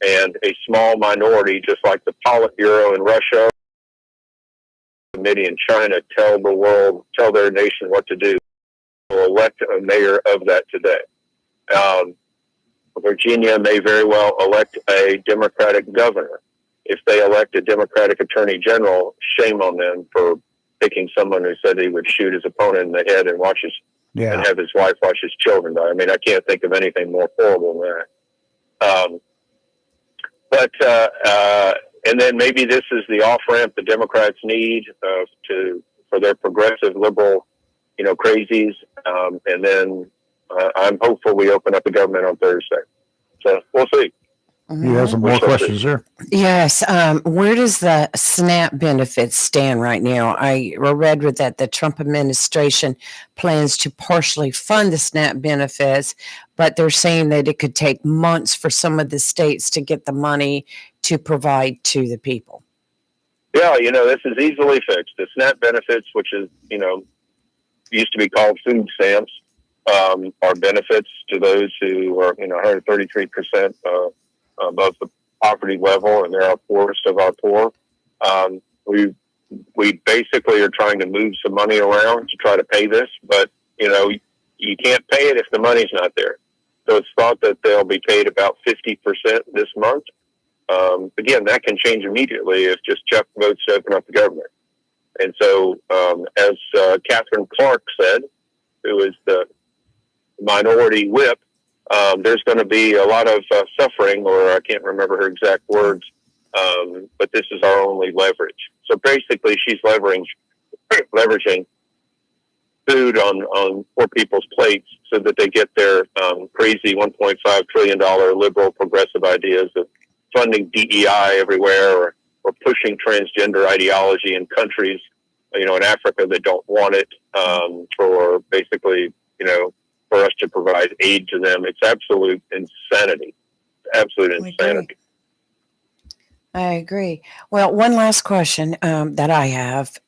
and a small minority, just like the Politburo in Russia, committee in China, tell their nation what to do. Will elect a mayor of that today. Virginia may very well elect a Democratic governor. If they elect a Democratic attorney general, shame on them for picking someone who said he would shoot his opponent in the head and and have his wife watch his children die. I can't think of anything more horrible than that. And then maybe this is the off-ramp the Democrats need for their progressive liberal, crazies. And then I'm hopeful we open up the government on Thursday. So we'll see. You have some more questions there. Yes. Where does the SNAP benefits stand right now? I read that the Trump administration plans to partially fund the SNAP benefits, but they're saying that it could take months for some of the states to get the money to provide to the people. Yeah, this is easily fixed. The SNAP benefits, which is, used to be called food stamps, are benefits to those who are, 133% above the poverty level, and they're our poorest of our poor. We basically are trying to move some money around to try to pay this, but you can't pay it if the money's not there. So it's thought that they'll be paid about 50% this month. Again, that can change immediately if just Chuck votes to open up the government. And so, as Catherine Clark said, who is the minority whip, there's going to be a lot of suffering, or I can't remember her exact words, but this is our only leverage. So basically, she's leveraging food on poor people's plates so that they get their crazy $1.5 trillion liberal progressive ideas of funding DEI everywhere, or pushing transgender ideology in countries, in Africa that don't want it, for basically, for us to provide aid to them. It's absolute insanity. Absolute insanity. I agree. Well, one last question that I have.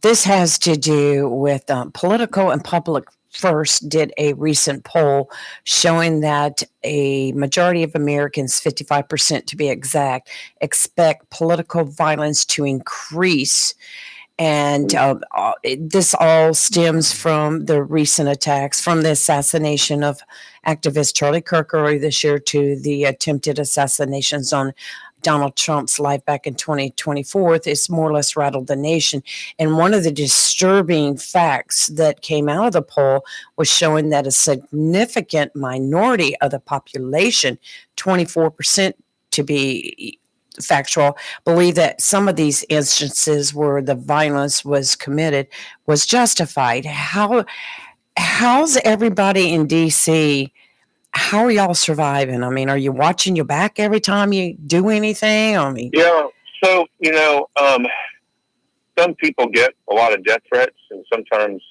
This has to do with Political and Public First did a recent poll showing that a majority of Americans, 55% to be exact, expect political violence to increase. And this all stems from the recent attacks, from the assassination of activist Charlie Kirk earlier this year to the attempted assassinations on Donald Trump's life back in 2024. It's more or less rattled the nation. And one of the disturbing facts that came out of the poll was showing that a significant minority of the population, 24% to be factual, believe that some of these instances where the violence was committed was justified. How's everybody in DC? How are y'all surviving? Are you watching your back every time you do anything? Yeah. So, some people get a lot of death threats, and sometimes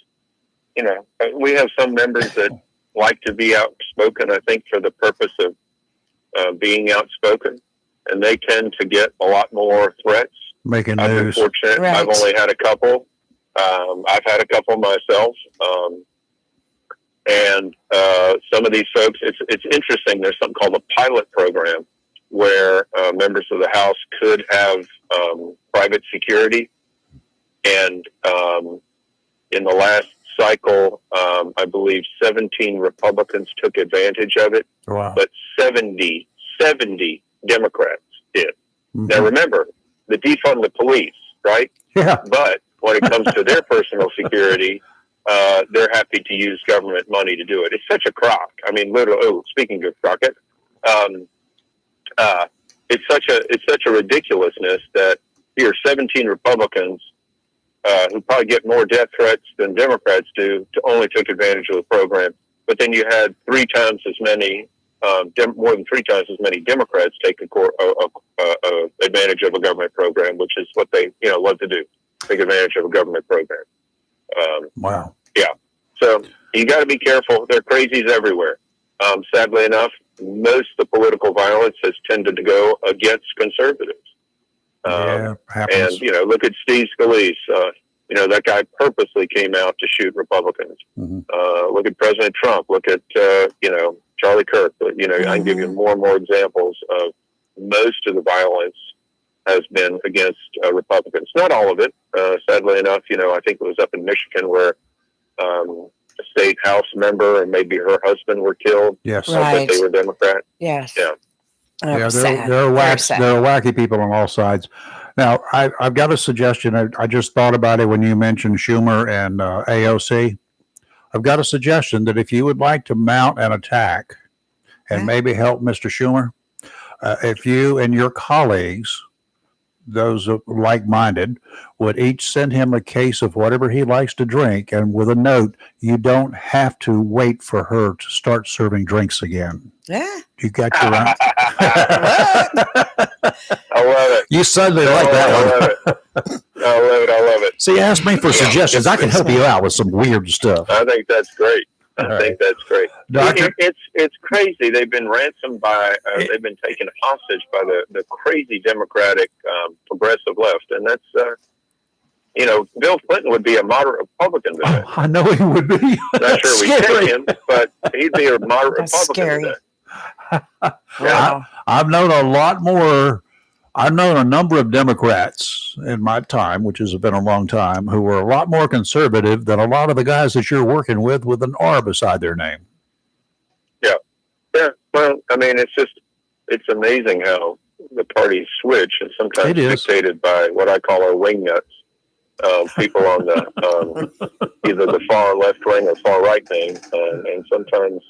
we have some members that like to be outspoken, I think, for the purpose of being outspoken, and they tend to get a lot more threats. Making I've been news. fortunate. Right. I've only had a couple. I've had a couple myself. And some of these folks, it's interesting. There's something called a pilot program where members of the House could have private security. And in the last cycle, I believe 17 Republicans took advantage of it, Wow. but 70 Democrats did. Mhm. Now remember, the defund the police, right? Yeah. But when it comes to their personal security, they're happy to use government money to do it. It's such a crock. I mean, literally. Oh, speaking of crockett, it's such a ridiculousness that here 17 Republicans who probably get more death threats than Democrats do to only took advantage of the program. But then you had more than three times as many Democrats take advantage of a government program, which is what they love to do, take advantage of a government program. Wow. Yeah. So you got to be careful. There are crazies everywhere. Sadly enough, most of the political violence has tended to go against conservatives. Yeah. Happens. And, look at Steve Scalise. That guy purposely came out to shoot Republicans. Mhm. Look at President Trump. Look at, Charlie Kirk. I can give you more and more examples of most of the violence has been against Republicans. Not all of it. Sadly enough, I think it was up in Michigan where a state House member and maybe her husband were killed. Yes. Right. But they were Democrat. Yes. Yeah. Oh, Yeah, sad. there are Very sad. wacky people on all sides. Now, I've got a suggestion. I just thought about it when you mentioned Schumer and AOC. I've got a suggestion that if you would like to mount an attack and Yeah. maybe help Mr. Schumer, if you and your colleagues, those like-minded, would each send him a case of whatever he likes to drink, and with a note, you don't have to wait for her to start serving drinks again. Yeah. You got your own. I love it. You suddenly like that I one. love it. I love it. See, ask me for suggestions. I can help you out with some weird stuff. I think that's great. All I think that's great. Doctor, It's crazy. They've been ransomed by, they've been taken hostage by the crazy Democratic progressive left, and that's, Bill Clinton would be a moderate Republican today. oh, I know he would be. Not That's sure we scary. take him, but he'd be a moderate That's Republican scary. today. Wow. I've known a lot more. I've known a number of Democrats in my time, which has been a long time, who were a lot more conservative than a lot of the guys that you're working with an R beside their name. Yeah. Well, I mean, it's amazing how the parties switch, and sometimes It is. dictated by what I call our wingnuts. People on the either the far left wing or far right wing, and sometimes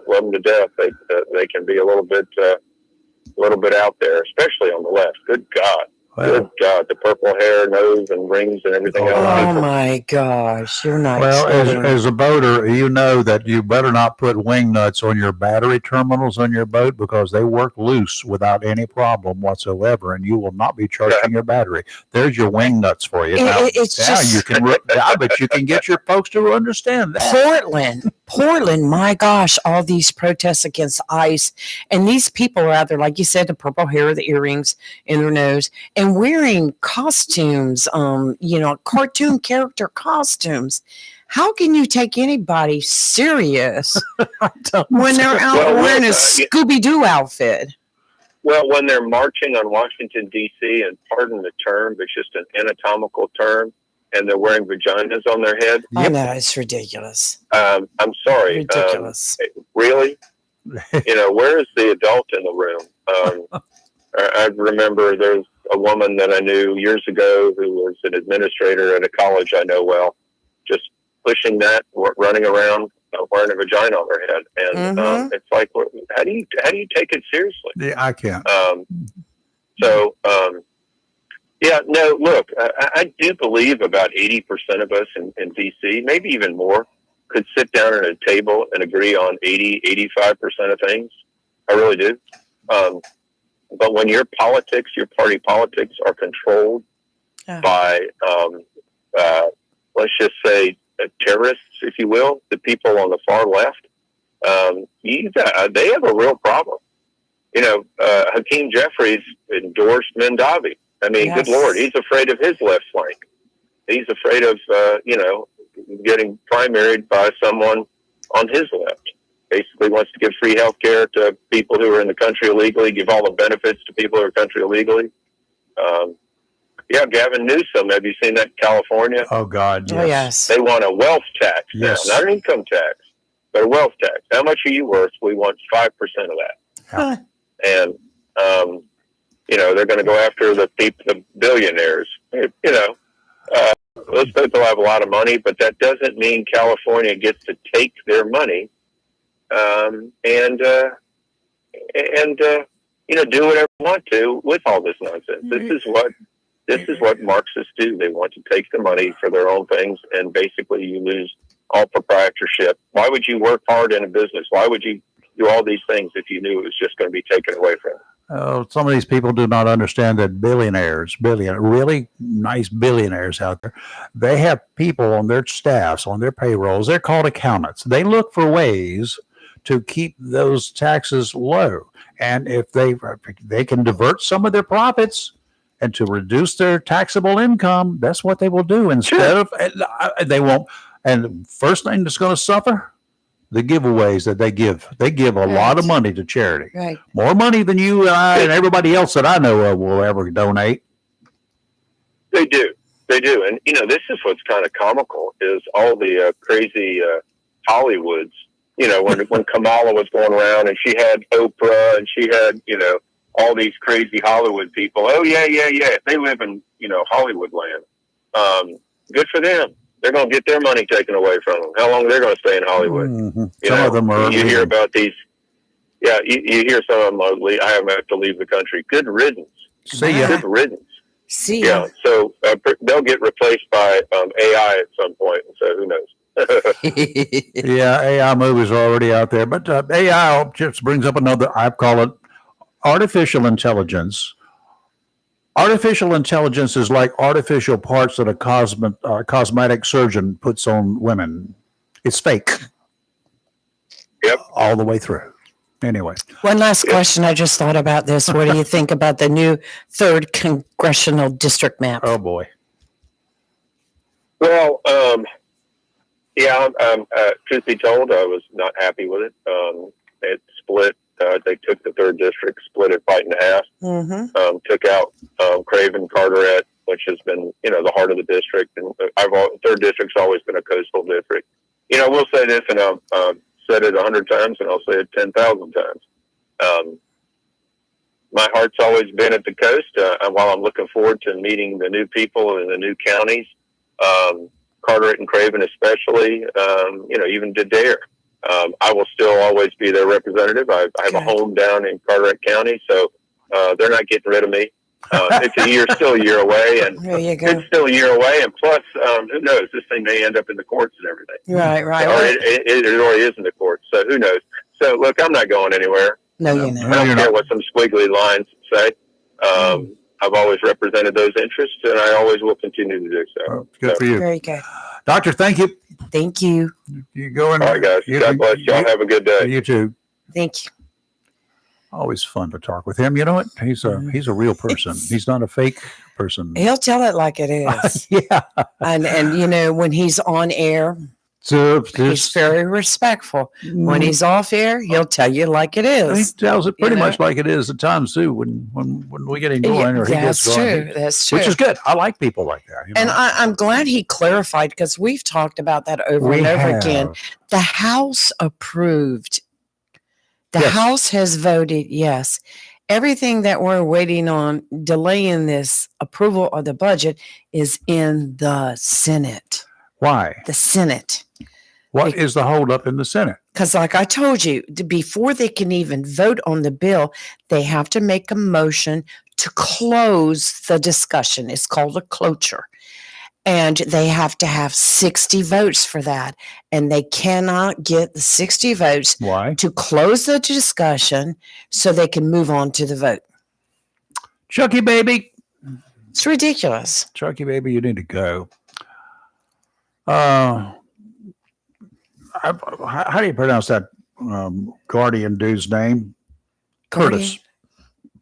love them to death. They can be a little bit out there, especially on the left. Good God, good God, the purple hair, nose, and rings, and everything else. Oh People- my gosh, you're not Well, kidding. as a boater, you know that you better not put wing nuts on your battery terminals on your boat because they work loose without any problem whatsoever, and you will not be charging your battery. There's your wing nuts for you. It's Now just- you can. I bet you can get your folks to understand that. Portland, my gosh, all these protests against ICE, and these people are out there, like you said, the purple hair, the earrings in their nose, and wearing costumes, cartoon character costumes. How can you take anybody serious when they're out Well, wearing a yeah. Scooby-Doo outfit? Well, when they're marching on Washington, D.C., and pardon the term, it's just an anatomical term, and they're wearing vaginas on their head. I know, it's ridiculous. I'm sorry. Ridiculous. Really? Where is the adult in the room? I remember there's a woman that I knew years ago who was an administrator at a college I know well, just pushing that, running around, wearing a vagina on her head. And it's like, how do you take it seriously? Yeah, I can't. Look, I do believe about 80% of us in D.C., maybe even more, could sit down at a table and agree on 85% of things. I really do. But when your party politics are controlled by, let's just say, terrorists, if you you will, the people on the far left, they have a real problem. Hakeem Jeffries endorsed Mendavi. I mean, Yes. good Lord, he's afraid of his left flank. He's afraid of, getting primaried by someone on his left. Basically wants to give free health care to people who are in the country illegally, give all the benefits to people who are in the country illegally. Gavin Newsom, have you seen that in California? Oh, God, yes. Oh, yes. They want a wealth tax Yes. now, not an income tax, but a wealth tax. How much are you worth? We want 5% of that. Huh. And, they're going to go after the billionaires. Those people have a lot of money, but that doesn't mean California gets to take their money and do whatever they want to with all this nonsense. This is what Marxists do. They want to take the money for their own things, and basically you lose all proprietorship. Why would you work hard in a business? Why would you do all these things if you knew it was just going to be taken away from you? Some of these people do not understand that really nice billionaires out there, they have people on their staffs, on their payrolls. They're called accountants. They look for ways to keep those taxes low. And if they can divert some of their profits and to reduce their taxable income, that's what they will do instead of, they won't. And first thing that's going to suffer, the giveaways that they give. They give a lot of money to charity. Right. More money than you and I and everybody else that I know of will ever donate. They do. And, this is what's kind of comical is all the crazy Hollywoods, when Kamala was going around and she had Oprah and she had, all these crazy Hollywood people. Oh, yeah. They live in, Hollywood land. Good for them. They're going to get their money taken away from them. How long are they going to stay in Hollywood? Mm-hmm. Some of them are. You hear about these. Yeah, you hear some of them. I have to leave the country. Good riddance. See ya. Good riddance. See Yeah. ya. So they'll get replaced by AI at some point. So who knows? Yeah, AI movies are already out there. But AI just brings up another, I call it artificial intelligence. Artificial intelligence is like artificial parts that a cosmetic surgeon puts on women. It's fake. Yep. All the way through. Anyway. One last question. I just thought about this. What do you think about the new 3rd congressional district map? Oh, boy. Well, truth be told, I was not happy with it. It split. They took the 3rd district, split it right in half, took out Craven, Carteret, which has been, the heart of the district. And 3rd district's always been a coastal district. We'll say this, and I've said it 100 times, and I'll say it 10,000 times. My heart's always been at the coast. While I'm looking forward to meeting the new people in the new counties, Carteret and Craven especially, even Dare. I will still always be their representative. I have a home down in Carteret County, so they're not getting rid of me. It's still a year away, and it's still a year away. And plus, who knows? This thing may end up in the courts and everything. Right. Or it already is in the courts, so who knows? So look, I'm not going anywhere. No, you're not. I don't care what some squiggly lines say. I've always represented those interests, and I always will continue to do so. Oh, good for you. Very good. Doctor, thank you. Thank you. You go in. All right, guys. God bless y'all. Have a good day. You too. Thank you. Always fun to talk with him. You know what? He's a real person. He's not a fake person. He'll tell it like it is. Yeah. And when he's on air, So he's very respectful. When he's off air, he'll tell you like it he is. tells it pretty much like it is at times too. When we get him going, or he gets That's going, true. That's true. which is good. I like people like that. And I'm glad he clarified, because we've talked about that over and over again. The House approved. The House has voted yes. Everything that we're waiting on, delaying this approval of the budget, is in the Senate. Why? The Senate. What is the holdup in the Senate? Because like I told you, before they can even vote on the bill, they have to make a motion to close the discussion. It's called a cloture. And they have to have 60 votes for that. And they cannot get the 60 votes Why? to close the discussion so they can move on to the vote. Chucky baby. It's ridiculous. Chucky baby, you need to go. how do you pronounce that Guardian dude's name? Curtis.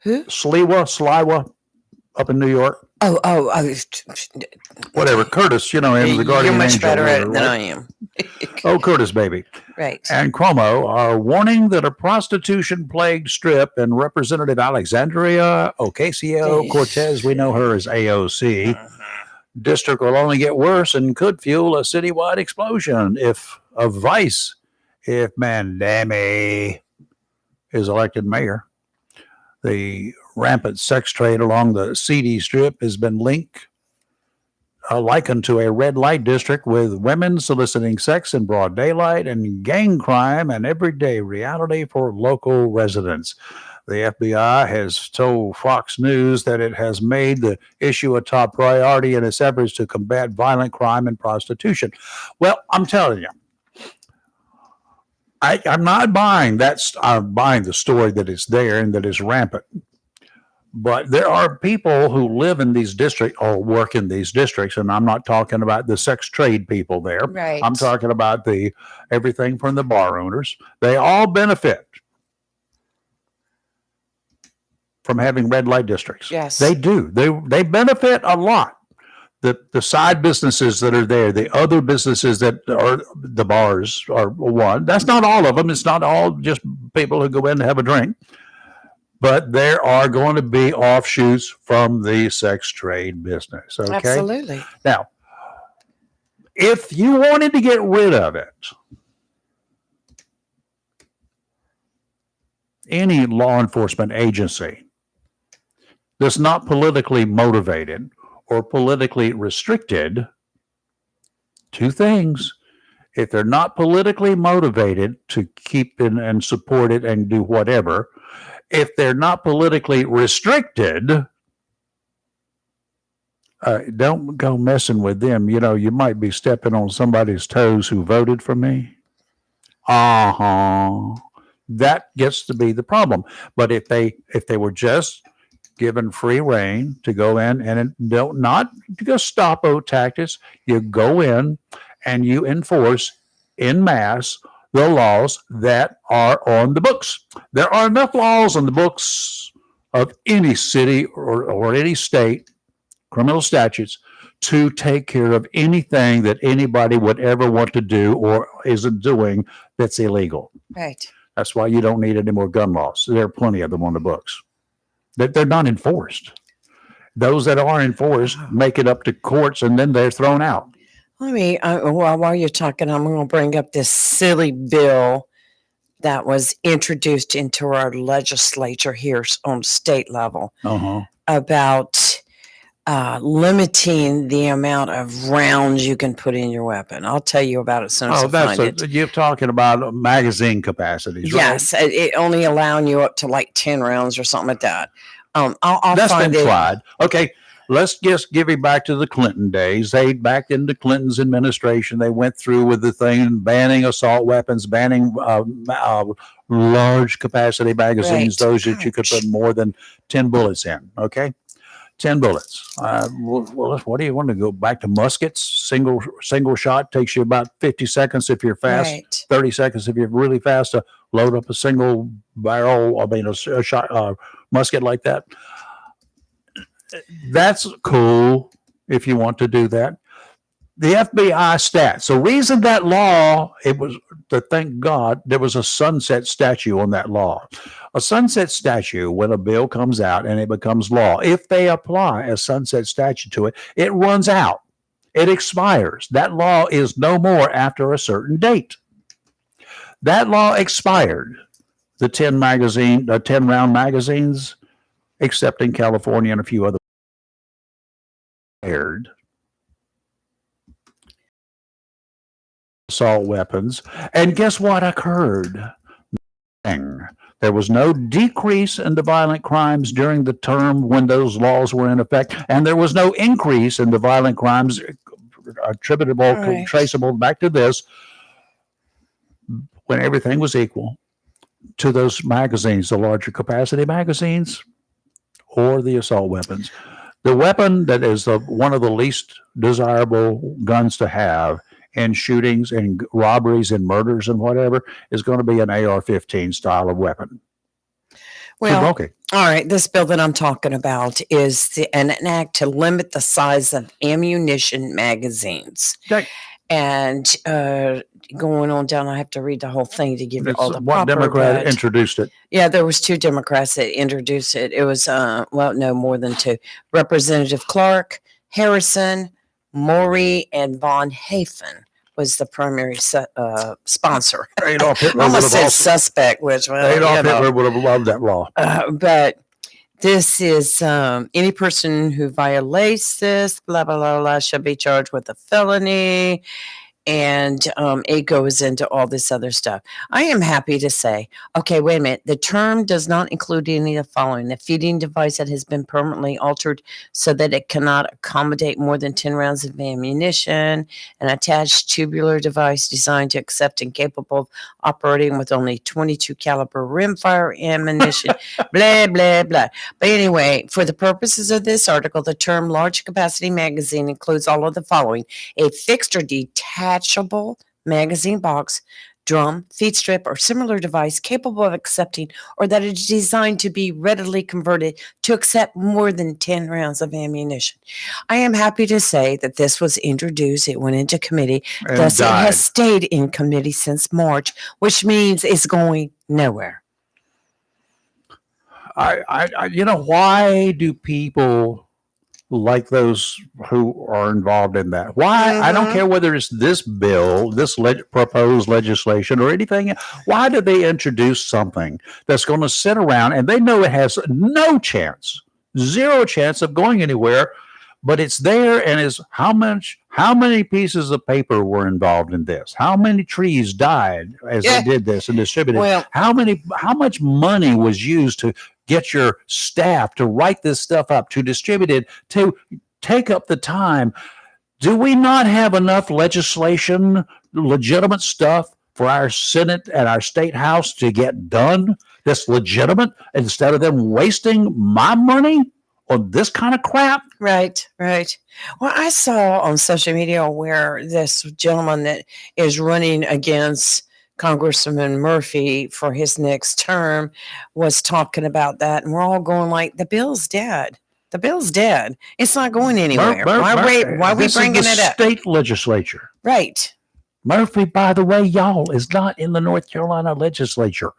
Who? Sliwa, up in New York. Oh. Whatever. Curtis, him, the Guardian You're much angel. better at it than right? I am. Oh, Curtis, baby. Right. And Cuomo are warning that a prostitution-plagued strip in Representative Alexandria Ocasio-Cortez, we know her as AOC, district will only get worse and could fuel a citywide explosion of vice if Mandami is elected mayor. The rampant sex trade along the CD Strip has been likened to a red light district with women soliciting sex in broad daylight and gang crime an everyday reality for local residents. The FBI has told Fox News that it has made the issue a top priority in its efforts to combat violent crime and prostitution. Well, I'm telling you, I'm not buying that. I'm buying the story that it's there and that it's rampant. But there are people who live in these districts or work in these districts, and I'm not talking about the sex trade people there. Right. I'm talking about everything from the bar owners. They all benefit from having red light districts. Yes. They do. They benefit a lot. The side businesses that are there, the other businesses that are the bars are one. That's not all of them. It's not all just people who go in to have a drink. But there are going to be offshoots from the sex trade business. Okay. Absolutely. Now, if you wanted to get rid of it, any law enforcement agency that's not politically motivated or politically restricted, two things. If they're not politically motivated to keep and support it and do whatever, if they're not politically restricted, don't go messing with them. You might be stepping on somebody's toes who voted for me. That gets to be the problem. But if they were just given free reign to go in and not Gestapo tactics, you go in and you enforce en masse the laws that are on the books. There are enough laws on the books of any city or any state, criminal statutes, to take care of anything that anybody would ever want to do or isn't doing that's illegal. Right. That's why you don't need any more gun laws. There are plenty of them on the books. They're not enforced. Those that are enforced make it up to courts and then they're thrown out. While you're talking, I'm going to bring up this silly bill that was introduced into our legislature here on state level about limiting the amount of rounds you can put in your weapon. I'll tell you about it as soon as I find it. You're talking about magazine capacities, right? Yes, it only allowing you up to like 10 rounds or something like that. That's been tried. Okay, let's just give it back to the Clinton days. Back in the Clinton's administration, they went through with the thing banning assault weapons, banning large capacity magazines, those that you could put more than 10 bullets in. Okay. 10 bullets. What do you want to go back to muskets? Single shot takes you about 50 seconds if you're fast, 30 seconds if you're really fast to load up a single barrel. A shot, musket like that. That's cool if you want to do that. The FBI stats. The reason that law, it was to thank God, there was a sunset statute on that law. A sunset statute, when a bill comes out and it becomes law, if they apply a sunset statute to it, it runs out. It expires. That law is no more after a certain date. That law expired. The 10 round magazines, except in California and a few other aired. Assault weapons. And guess what occurred? Nothing. There was no decrease in the violent crimes during the term when those laws were in effect, and there was no increase in the violent crimes attributable, traceable back to this when everything was equal to those magazines, the larger capacity magazines or the assault weapons. The weapon that is one of the least desirable guns to have and shootings and robberies and murders and whatever is going to be an AR-15 style of weapon. Well, Okay. all right. This bill that I'm talking about is an act to limit the size of ammunition magazines. Okay. And going on down, I have to read the whole thing to give you all the What proper. Democrat introduced it? Yeah, there was 2 Democrats that introduced it. It was, no, more than 2. Representative Clark, Harrison, Maury, and Von Hafen was the primary sponsor. Adolf Hitler would Almost have said suspect, which, well, Adolf Hitler would have loved that law. but this is any person who violates this, blah, blah, blah, blah, shall be charged with a felony. And it goes into all this other stuff. I am happy to say, okay, wait a minute. The term does not include any of the following. The feeding device that has been permanently altered so that it cannot accommodate more than 10 rounds of ammunition, an attached tubular device designed to accept and capable of operating with only 22 caliber rimfire ammunition, blah, blah, blah. But anyway, for the purposes of this article, the term large capacity magazine includes all of the following: a fixed or detached magazine box, drum, feed strip, or similar device capable of accepting or that is designed to be readily converted to accept more than 10 rounds of ammunition. I am happy to say that this was introduced. It went into committee. And Thus, it died. has stayed in committee since March, which means it's going nowhere. Why do people like those who are involved in that? Why? I don't care whether it's this bill, this proposed legislation, or anything. Why do they introduce something that's going to sit around and they know it has no chance, zero chance of going anywhere, but it's there, and is how many pieces of paper were involved in this? How many trees died as they did this and distributed? Well, How much money was used to get your staff to write this stuff up, to distribute it, to take up the time? Do we not have enough legislation, legitimate stuff for our Senate and our state house to get done that's legitimate, instead of them wasting my money on this kind of crap? Right. Well, I saw on social media where this gentleman that is running against Congressman Murphy for his next term was talking about that, and we're all going like, the bill's dead. The bill's dead. It's not going anywhere. Why are we bringing it up? State legislature. Right. Murphy, by the way, y'all, is not in the North Carolina legislature.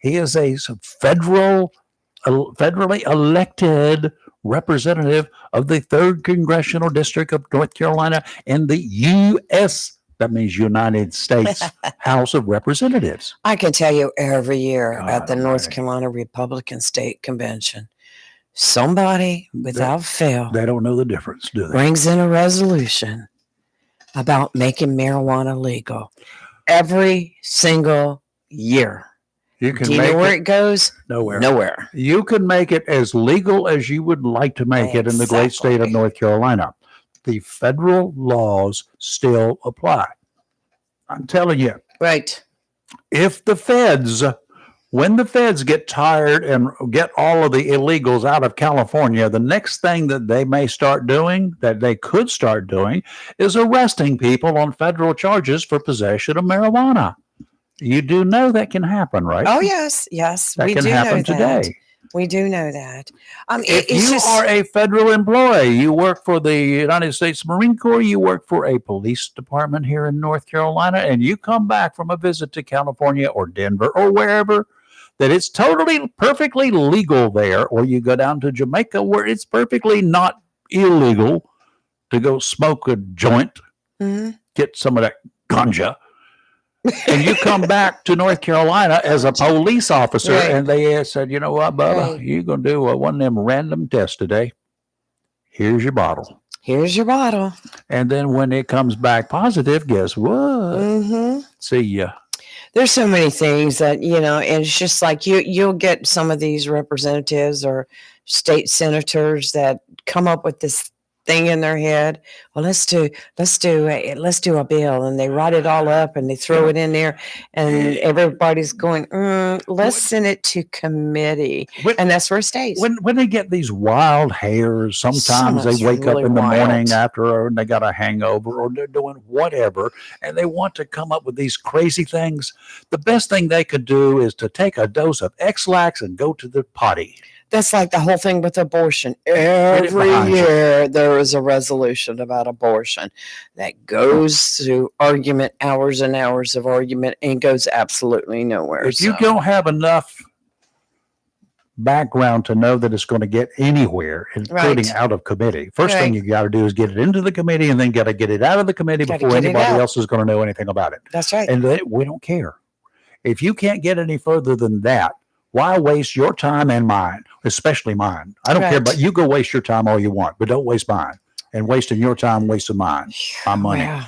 He is a federally elected representative of the 3rd Congressional District of North Carolina in the U.S. That means United States House of Representatives. I can tell you every year at the God North almighty. Carolina Republican State Convention, somebody without fail They don't know the difference, do they? brings in a resolution about making marijuana legal every single year. You can Do you make know where it it goes? nowhere. Nowhere. You can make it as legal as you would like to make it in the great state of Exactly. North Carolina. The federal laws still apply. I'm telling you, Right. when the feds get tired and get all of the illegals out of California, the next thing that they may start doing, that they could start doing, is arresting people on federal charges for possession of marijuana. You do know that can happen, right? Oh, yes. That We can do happen know that. today. We do know that. If It's you just, are a federal employee, you work for the United States Marine Corps, you work for a police department here in North Carolina, and you come back from a visit to California or Denver or wherever, that it's totally, perfectly legal there, or you go down to Jamaica where it's perfectly not illegal to go smoke a joint, Mhm. get some of that ganja, and you come back to North Carolina as a police officer, Right. and they said, you know what, Bubba, Right. you're going to do one of them random tests today. Here's your bottle. Here's your bottle. And then when it comes back positive, guess what? Mm-hmm. See ya. There's so many things that, and it's just like you'll get some of these representatives or state senators that come up with this thing in their head. Well, let's do a bill, and they write it all up and they throw it in there, and everybody's going, let's send it to committee, and that's where it stays. When they get these wild hairs, sometimes they wake really up in the morning wild. after and they got a hangover or they're doing whatever, and they want to come up with these crazy things. The best thing they could do is to take a dose of X-Lax and go to the potty. That's like the whole thing with abortion. it Every behind you. year there is a resolution about abortion that goes through argument, hours and hours of argument, and goes absolutely nowhere. If you So, don't have enough background to know that it's going to get anywhere, including Right. out of committee, first thing Right. you got to do is get it into the committee and then got to get it out of the committee Gotta before get it anybody out. else is going to know anything about it. that's right. And we don't care. If you can't get any further than that, why waste your time and mine, especially mine? I don't care, Right. but you go waste your time all you want, but don't waste mine. And wasting your time, wasting mine. My money. Wow.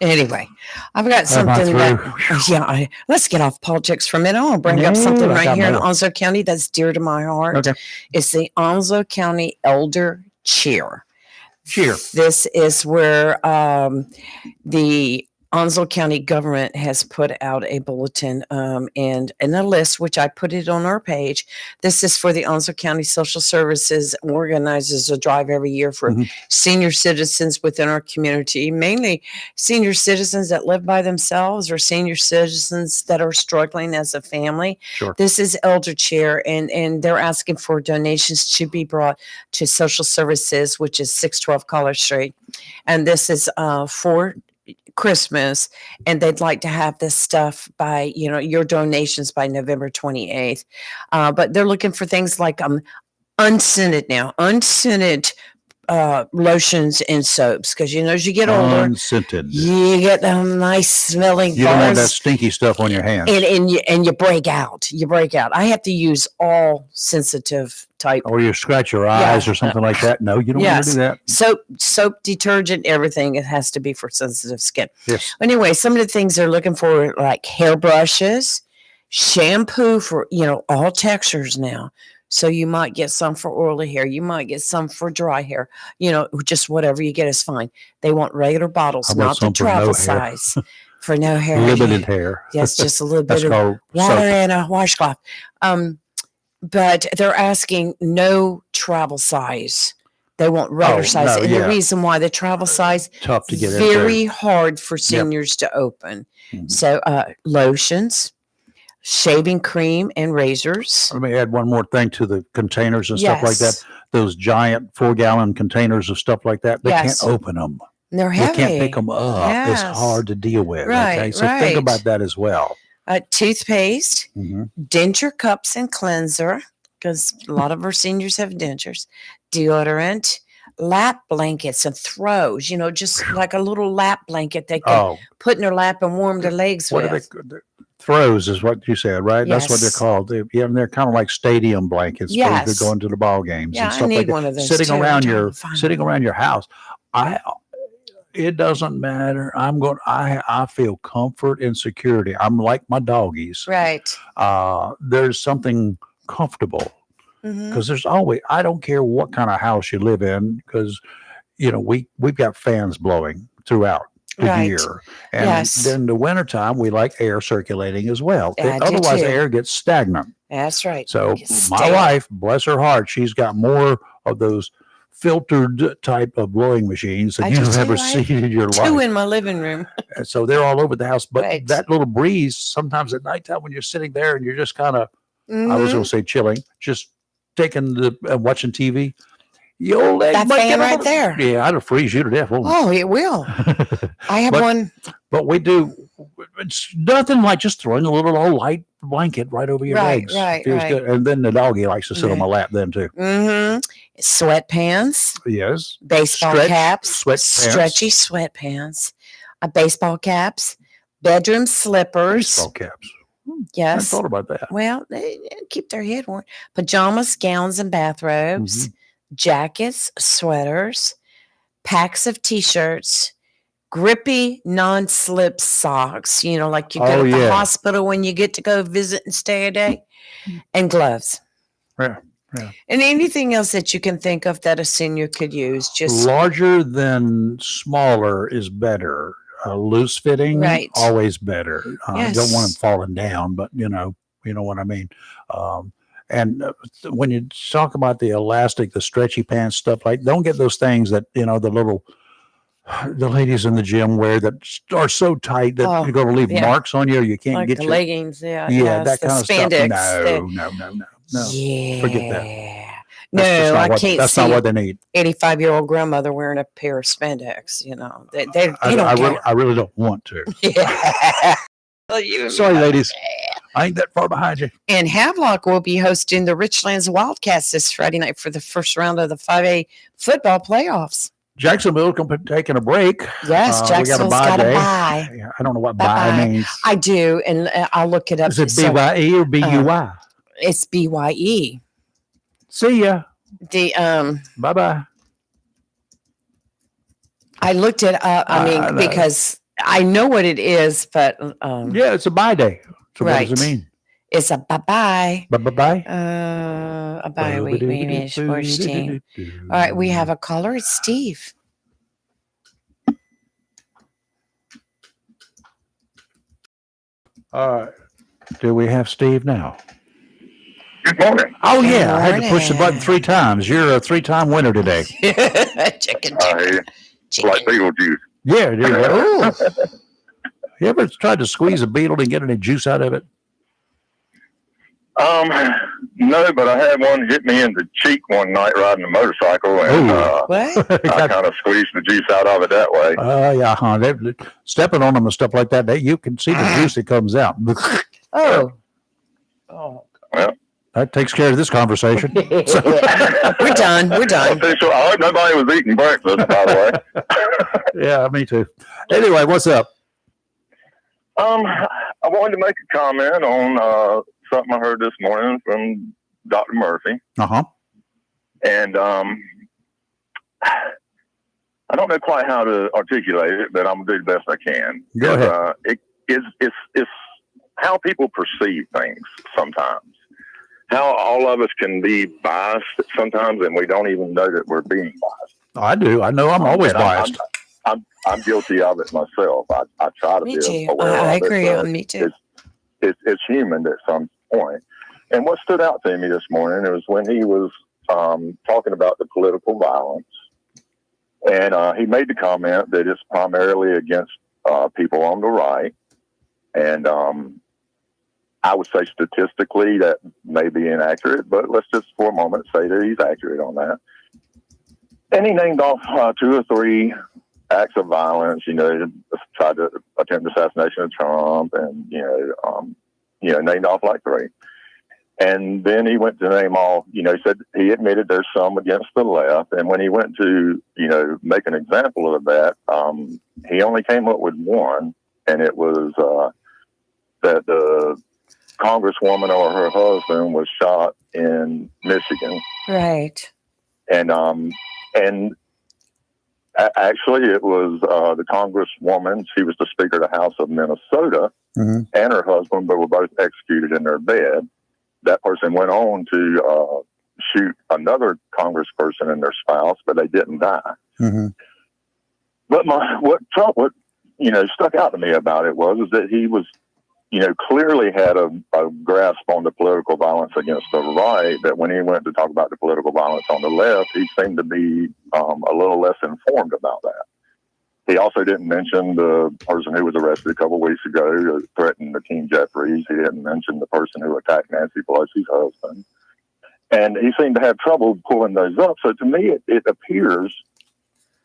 Anyway, I've got Am I something that, through? let's get off politics for a minute. I want to bring up No, something I right got here in more. Onslow County that's dear to my heart. Okay. It's the Onslow County Elder Cheer. Cheer. This is where the Onslow County government has put out a bulletin and a list, which I put it on our page. This is for the Onslow County Social Services organizes a drive every year for Mhm. senior citizens within our community, mainly senior citizens that live by themselves or senior citizens that are struggling as a family. Sure. This is Elder Chair, and they're asking for donations to be brought to Social Services, which is 612 College Street. And this is for Christmas, and they'd like to have this stuff by, your donations by November 28th. But they're looking for things like unscented lotions and soaps, because as you get older, Unscented. you get them nice smelling You don't want that bars, stinky stuff on your hands. and you break out. I have to use all sensitive type Or you scratch your eyes Yeah. or something like that. No, you don't want to Yes. do that. soap, detergent, everything. It has to be for sensitive skin. Yes. Anyway, some of the things they're looking for, like hairbrushes, shampoo for, all textures now. So you might get some for oily hair. You might get some for dry hair. Just whatever you get is fine. They want regular bottles, How about not the some for no travel hair? size. For no hair. Limited hair. Yes, just a little That's bit of called water soap. and a washcloth. But they're asking no travel size. They want regular Oh, size. no, And yeah. the reason why the travel size, Tough to get very into. hard for seniors to open. Mhm. So lotions, shaving cream, and razors. Let me add one more thing to the containers and stuff like that. Those giant 4-gallon containers of stuff like that. They Yes. can't open them. They're They heavy. can't pick them up. It's Yes. hard to deal with. Right, Okay. So right. think about that as well. Toothpaste, Mhm. denture cups and cleanser, because a lot of our seniors have dentures, deodorant, lap blankets and throws, just like a little lap blanket they can Oh, put in their lap and warm their legs what are with. they? Throws is what you said, right? That's what they're Yes. called. They're kind of like stadium blankets. Yes. Supposed to go into the ball games Yeah, and I stuff need like that. one of those Sitting too. I'm around trying to find sitting around your house. It doesn't matter. I feel comfort and security. I'm like my doggies. Right. There's something comfortable Mhm. because there's always, I don't care what kind of house you live in, because we've got fans blowing throughout the Right. year. And Yes. then the wintertime, we like air circulating as well. I do Otherwise, too. air gets stagnant. That's right. So It's my stale. wife, bless her heart, she's got more of those filtered type of blowing machines than I you've do ever too. I seen in your Two life. in my living room. And so they're all over the house. But Right. that little breeze, sometimes at nighttime when you're sitting there and you're just kind of, I was Mhm. going to say chilling, just taking watching TV. Your leg That might fan get a right little- there. Yeah, I'd freeze you to death. Won't Oh, it will. it? I have But- one. But we do. It's nothing like just throwing a little old light blanket right over your Right, legs. right, Feels right. good. And then the doggy likes to sit on Yeah. my lap then too. Sweatpants, Yes. baseball Stretch caps, sweatpants. stretchy sweatpants, baseball caps, bedroom slippers. Baseball caps. I Yes. thought about that. Well, they keep their head warm. Pajamas, gowns, and bathrobes, jackets, sweaters, packs of t-shirts, grippy non-slip socks, like you get Oh, at the yeah. hospital when you get to go visit and stay a day, and gloves. Yeah. Yeah. And anything else that you can think of that a senior could use? Just Larger than smaller is better. Loose fitting, Right. always better. You don't want them Yes. falling down, but you know what I mean. And when you talk about the elastic, the stretchy pants stuff, like don't get those things that the ladies in the gym wear that are so tight that Oh, you're going to leave yeah. marks on you. You can't like get the your leggings, yeah, that the kind of stuff. spandex. No. Yeah. Forget that. No, That's just not I what, can't that's see not what they need. 85-year-old grandmother wearing a pair of spandex. You know, they I, don't I, care. really, I really don't want to. Yeah. Well, you and Sorry, me both. ladies. I ain't that far behind you. And Havelock will be hosting the Richlands Wildcats this Friday night for the first round of the 5A football playoffs. Jacksonville taking a break. Yes, We got a Jacksonville's bye got a day. bye. I don't know what Bye-bye. bye means. I do, and I'll look it up. Is it So, BYE or BUY? it's BYE. See ya. The Bye bye. I looked it up. I mean, I know. because I know what it is, but Yeah, it's a bye day. So Right. what does it mean? it's a bye-bye. Bye bye. A bye week, maybe sports team. All right, we have a caller. It's Steve. All right. Do we have Steve now? Good morning. Oh, Good yeah. I had to push the button morning. 3 times. You're a 3-time winner today. Chicken. Like Beetlejuice. Yeah. There you go. Ooh. You ever tried to squeeze a beetle and get any juice out of it? No, but I had one hit me in the cheek one night riding a motorcycle, and What? I kind of squeezed the juice out of it that way. Yeah, huh? Stepping on them and stuff like that, you can see the juice that comes out. Oh. Well, That takes care of this conversation. We're done. We're done. official. I hope nobody was eating breakfast, by the way. Yeah, me too. Anyway, what's up? I wanted to make a comment on something I heard this morning from Dr. Murphy. Uh-huh. And I don't know quite how to articulate it, but I'm going to do the best I can. Go ahead. It's how people perceive things sometimes. How all of us can be biased sometimes, and we don't even know that we're being biased. I do. I know I'm always And biased. I'm guilty of it myself. I try to Me be too. aware I of it, agree. but Me too. it's human at some point. And what stood out to me this morning was when he was talking about the political violence, and he made the comment that it's primarily against people on the right. And I would say statistically that may be inaccurate, but let's just for a moment say that he's accurate on that. And he named off 2 or 3 acts of violence, tried to attempt assassination of Trump, and named off like 3. And then he went to name all, he said he admitted there's some against the left. And when he went to, make an example of that, he only came up with 1, and it was that the congresswoman or her husband was shot in Michigan. Right. And actually, it was the congresswoman. She was the Speaker of the House of Minnesota, Mm-hmm. and her husband, but were both executed in their bed. That person went on to shoot another congressperson and their spouse, but they didn't die. Mm-hmm. But what stuck out to me about it was that he was, clearly had a grasp on the political violence against the right, but when he went to talk about the political violence on the left, he seemed to be a little less informed about that. He also didn't mention the person who was arrested a couple of weeks ago who threatened Hakeem Jeffries. He didn't mention the person who attacked Nancy Pelosi's husband. And he seemed to have trouble pulling those up. So to me, it appears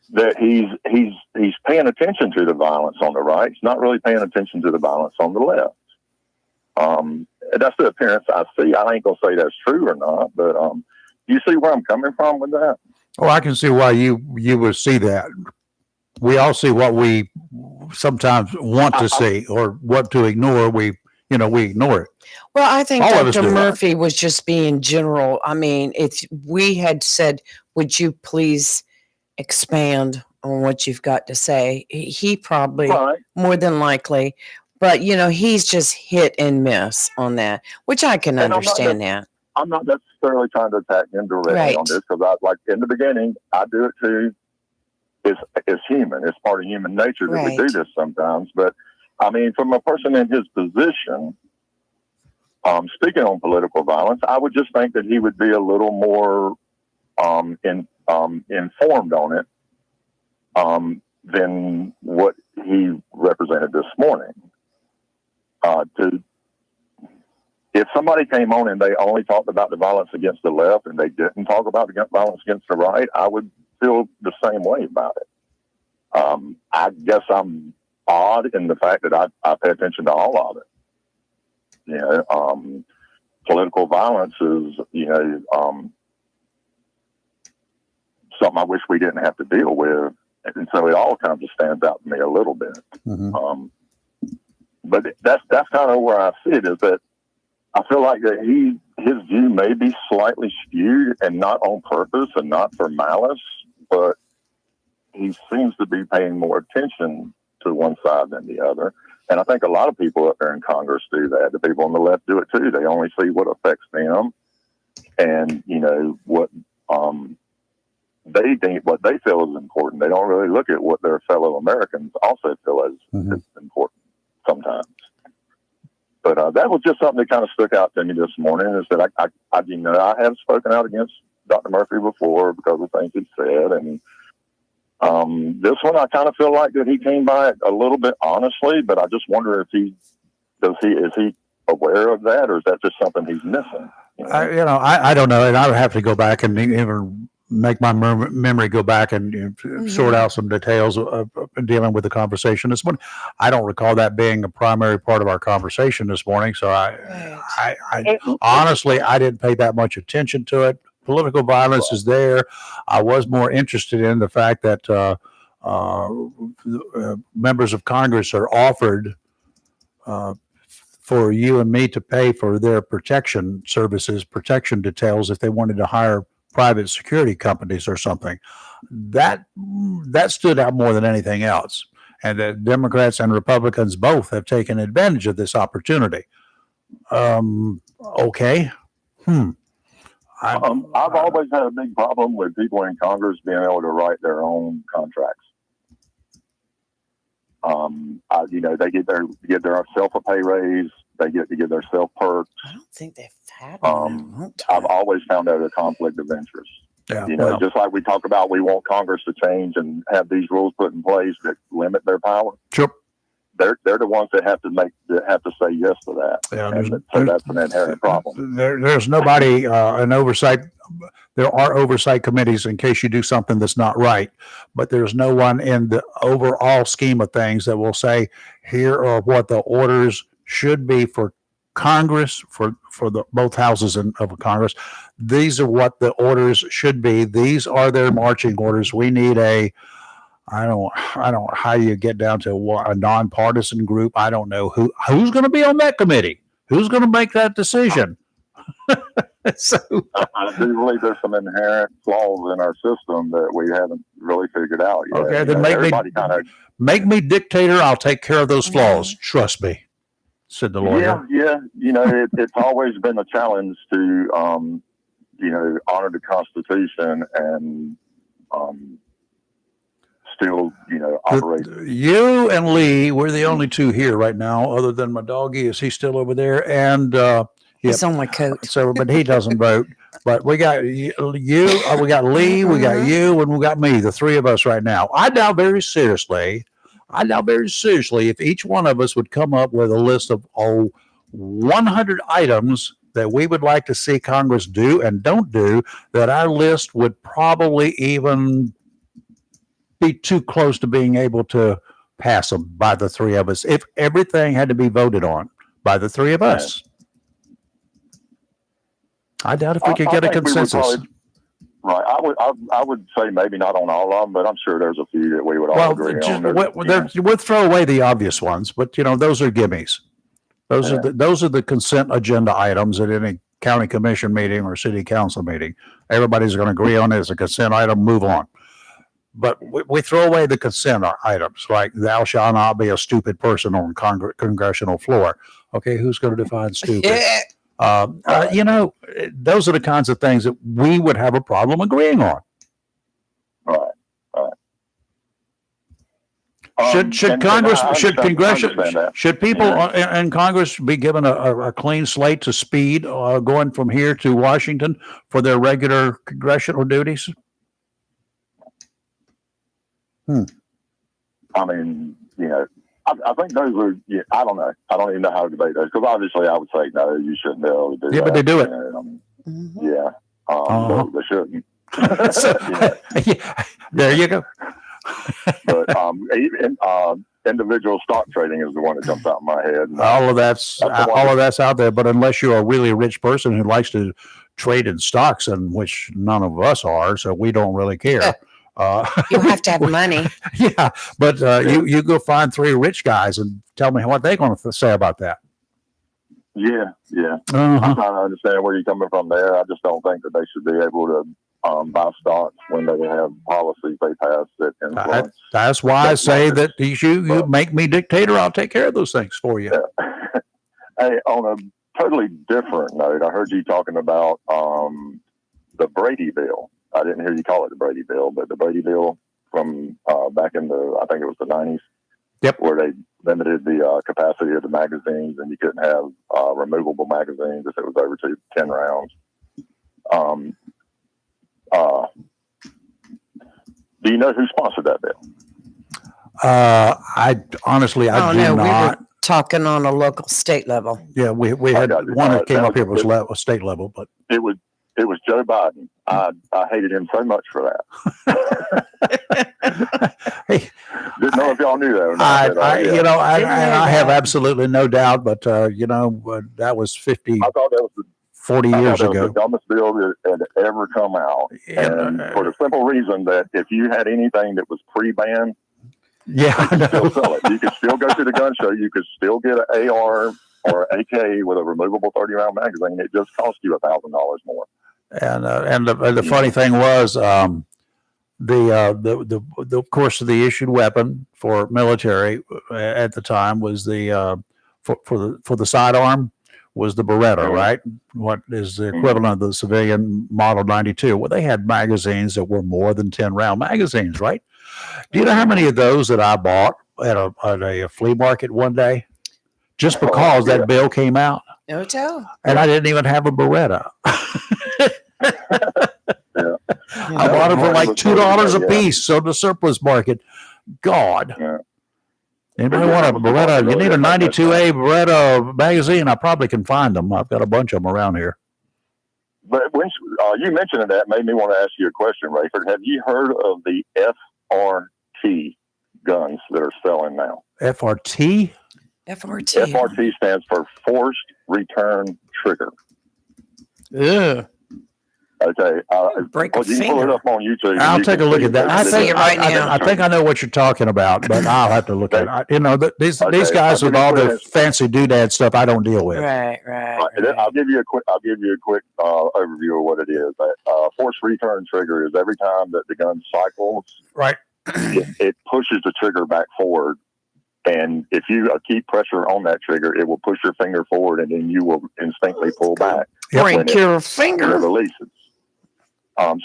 that he's paying attention to the violence on the right. He's not really paying attention to the violence on the left. That's the appearance I see. I ain't gonna say that's true or not, but you see where I'm coming from with that? Oh, I can see why you would see that. We all see what we sometimes want to see or what to ignore. We ignore it. Well, I think All of us Dr. do that. Murphy was just being general. I mean, if we had said, would you please expand on what you've got to say? He probably, Right. more than likely, but he's just hit and miss on that, which I can And I'm not understand that. I'm not necessarily trying to attack him directly on this, because in the beginning, I do it too. It's human. It's part of human nature that we do this sometimes. But I mean, from a person in his position, speaking on political violence, I would just think that he would be a little more informed on it than what he represented this morning. If somebody came on and they only talked about the violence against the left and they didn't talk about the violence against the right, I would feel the same way about it. I guess I'm odd in the fact that I pay attention to all of it. Political violence is, something I wish we didn't have to deal with. And so it all kind of stands out to me a little bit. Mm-hmm. But that's kind of where I see it, is that I feel like that his view may be slightly skewed, and not on purpose and not for malice, but he seems to be paying more attention to one side than the other. And I think a lot of people up there in Congress do that. The people on the left do it too. They only see what affects them, and what they think, what they feel is important. They don't really look at what their fellow Americans also feel is important sometimes. But that was just something that kind of stuck out to me this morning, is that I have spoken out against Dr. Murphy before because of things he said, and this one I kind of feel like that he came by it a little bit honestly, but I just wonder if is he aware of that, or is that just something he's missing? I don't know, and I would have to go back and even make my memory go back and sort out some details of dealing with the conversation this morning. I don't recall that being a primary part of our conversation this morning, so I honestly, I didn't pay that much attention to it. Political violence is there. I was more interested in the fact that members of Congress are offered for you and me to pay for their protection services, protection details, if they wanted to hire private security companies or something. That stood out more than anything else. And the Democrats and Republicans both have taken advantage of this opportunity. Okay. I've always had a big problem with people in Congress being able to write their own contracts. They get their self a pay raise. They get to give their self perks. I don't think they've had one. I've always found that a conflict of interest. Yeah, just like we talk about, we want Congress to change and have these rules put in place that limit their power. Sure. They're the ones that have to say yes to that. Yeah, so that's an inherent problem. There's nobody in oversight. There are oversight committees in case you do something that's not right, but there's no one in the overall scheme of things that will say, here are what the orders should be for Congress, for the both houses of Congress. These are what the orders should be. These are their marching orders. We need I don't how you get down to a nonpartisan group. I don't know who's going to be on that committee. Who's going to make that decision? So I do believe there's some inherent flaws in our system that we haven't really figured out yet. Okay, then make me dictator. I'll take care of those flaws. Trust me, said the lawyer. Yeah. It's always been a challenge to honor the Constitution and still, operate. You and Lee, we're the only two here right now, other than my doggy. Is he still over there? And he's on my coat. So, but he doesn't vote. But we got you, we got Lee, we got you, and we got me, the three of us right now. I doubt very seriously if each one of us would come up with a list of 100 items that we would like to see Congress do and don't do, that our list would probably even be too close to being able to pass them by the three of us if everything had to be voted on by the three of us. I doubt if we could get a consensus. Right. I would say maybe not on all of them, but I'm sure there's a few that we would all agree on. We'll throw away the obvious ones, but those are gimmies. Those are the consent agenda items at any county commission meeting or city council meeting. Everybody's going to agree on it as a consent item, move on. But we throw away the consent items, like thou shalt not be a stupid person on congressional floor. Okay, who's going to define stupid? You know, those are the kinds of things that we would have a problem agreeing on. Right. Should Congress, should people in Congress be given a clean slate to speed going from here to Washington for their regular congressional duties? I mean, you know, I think those are, I don't know. I don't even know how to debate those because obviously I would say, no, you shouldn't be able to do that. Yeah, but they do it. Yeah. So they shouldn't. Yeah, there you go. But even, individual stock trading is the one that jumps out in my head. All of that's out there. But unless you're a really rich person who likes to trade in stocks, and which none of us are, so we don't really care. You have to have money. Yeah, but you go find 3 rich guys and tell me what they're going to say about that. Yeah. I'm trying to understand where you're coming from there. I just don't think that they should be able to buy stocks when they have policies they pass that influence. That's why I say that you make me dictator. I'll take care of those things for you. Yeah. Hey, on a totally different note, I heard you talking about the Brady Bill. I didn't hear you call it the Brady Bill, but the Brady Bill from back in I think it was the 90s. Yep. Where they limited the capacity of the magazines, and you couldn't have removable magazines if it was over 10 rounds. Do you know who sponsored that bill? I honestly, I do know. not. We were talking on a local state level. Yeah, we had one that came up here was state level, but it was Joe Biden. I hated him so much for that. Hey, didn't know if y'all knew that or not. I have absolutely no doubt, but that was 50. I thought that was 40 years ago. Was the dumbest bill that had ever come out. And for the simple reason that if you had anything that was pre-banned, you could still sell it. You could still go to the gun show. You could still get an AR or AK with a removable 30-round magazine. It just cost you $1,000 more. And the funny thing was, of course, the issued weapon for military at the time was the for the sidearm was the Beretta, right? What is the equivalent of the civilian Model 92? Well, they had magazines that were more than 10-round magazines, right? Do you know how many of those that I bought at a flea market one day? Just because that bill came out. No tell. And I didn't even have a Beretta. I bought them for like $2 a piece on the surplus market. God. Yeah. Anybody want a Beretta? You need a 92A Beretta magazine. I probably can find them. I've got a bunch of them around here. But when you mentioned that made me want to ask you a question, Rayford. Have you heard of the FRT guns that are selling now? FRT? FRT. FRT stands for Forced Return Trigger. Yeah. Okay. Break a you finger. can pull it up on YouTube. I'll take a look at that. I think I know what you're talking about, but I'll have to look at it. These guys with all the fancy doodad stuff, I don't deal with. Right. I'll give you a quick overview of what it is. Forced return trigger is every time that the gun cycles, right, it pushes the trigger back forward. And if you keep pressure on that trigger, it will push your finger forward, and then you will instinctively pull back. Break your finger. It releases.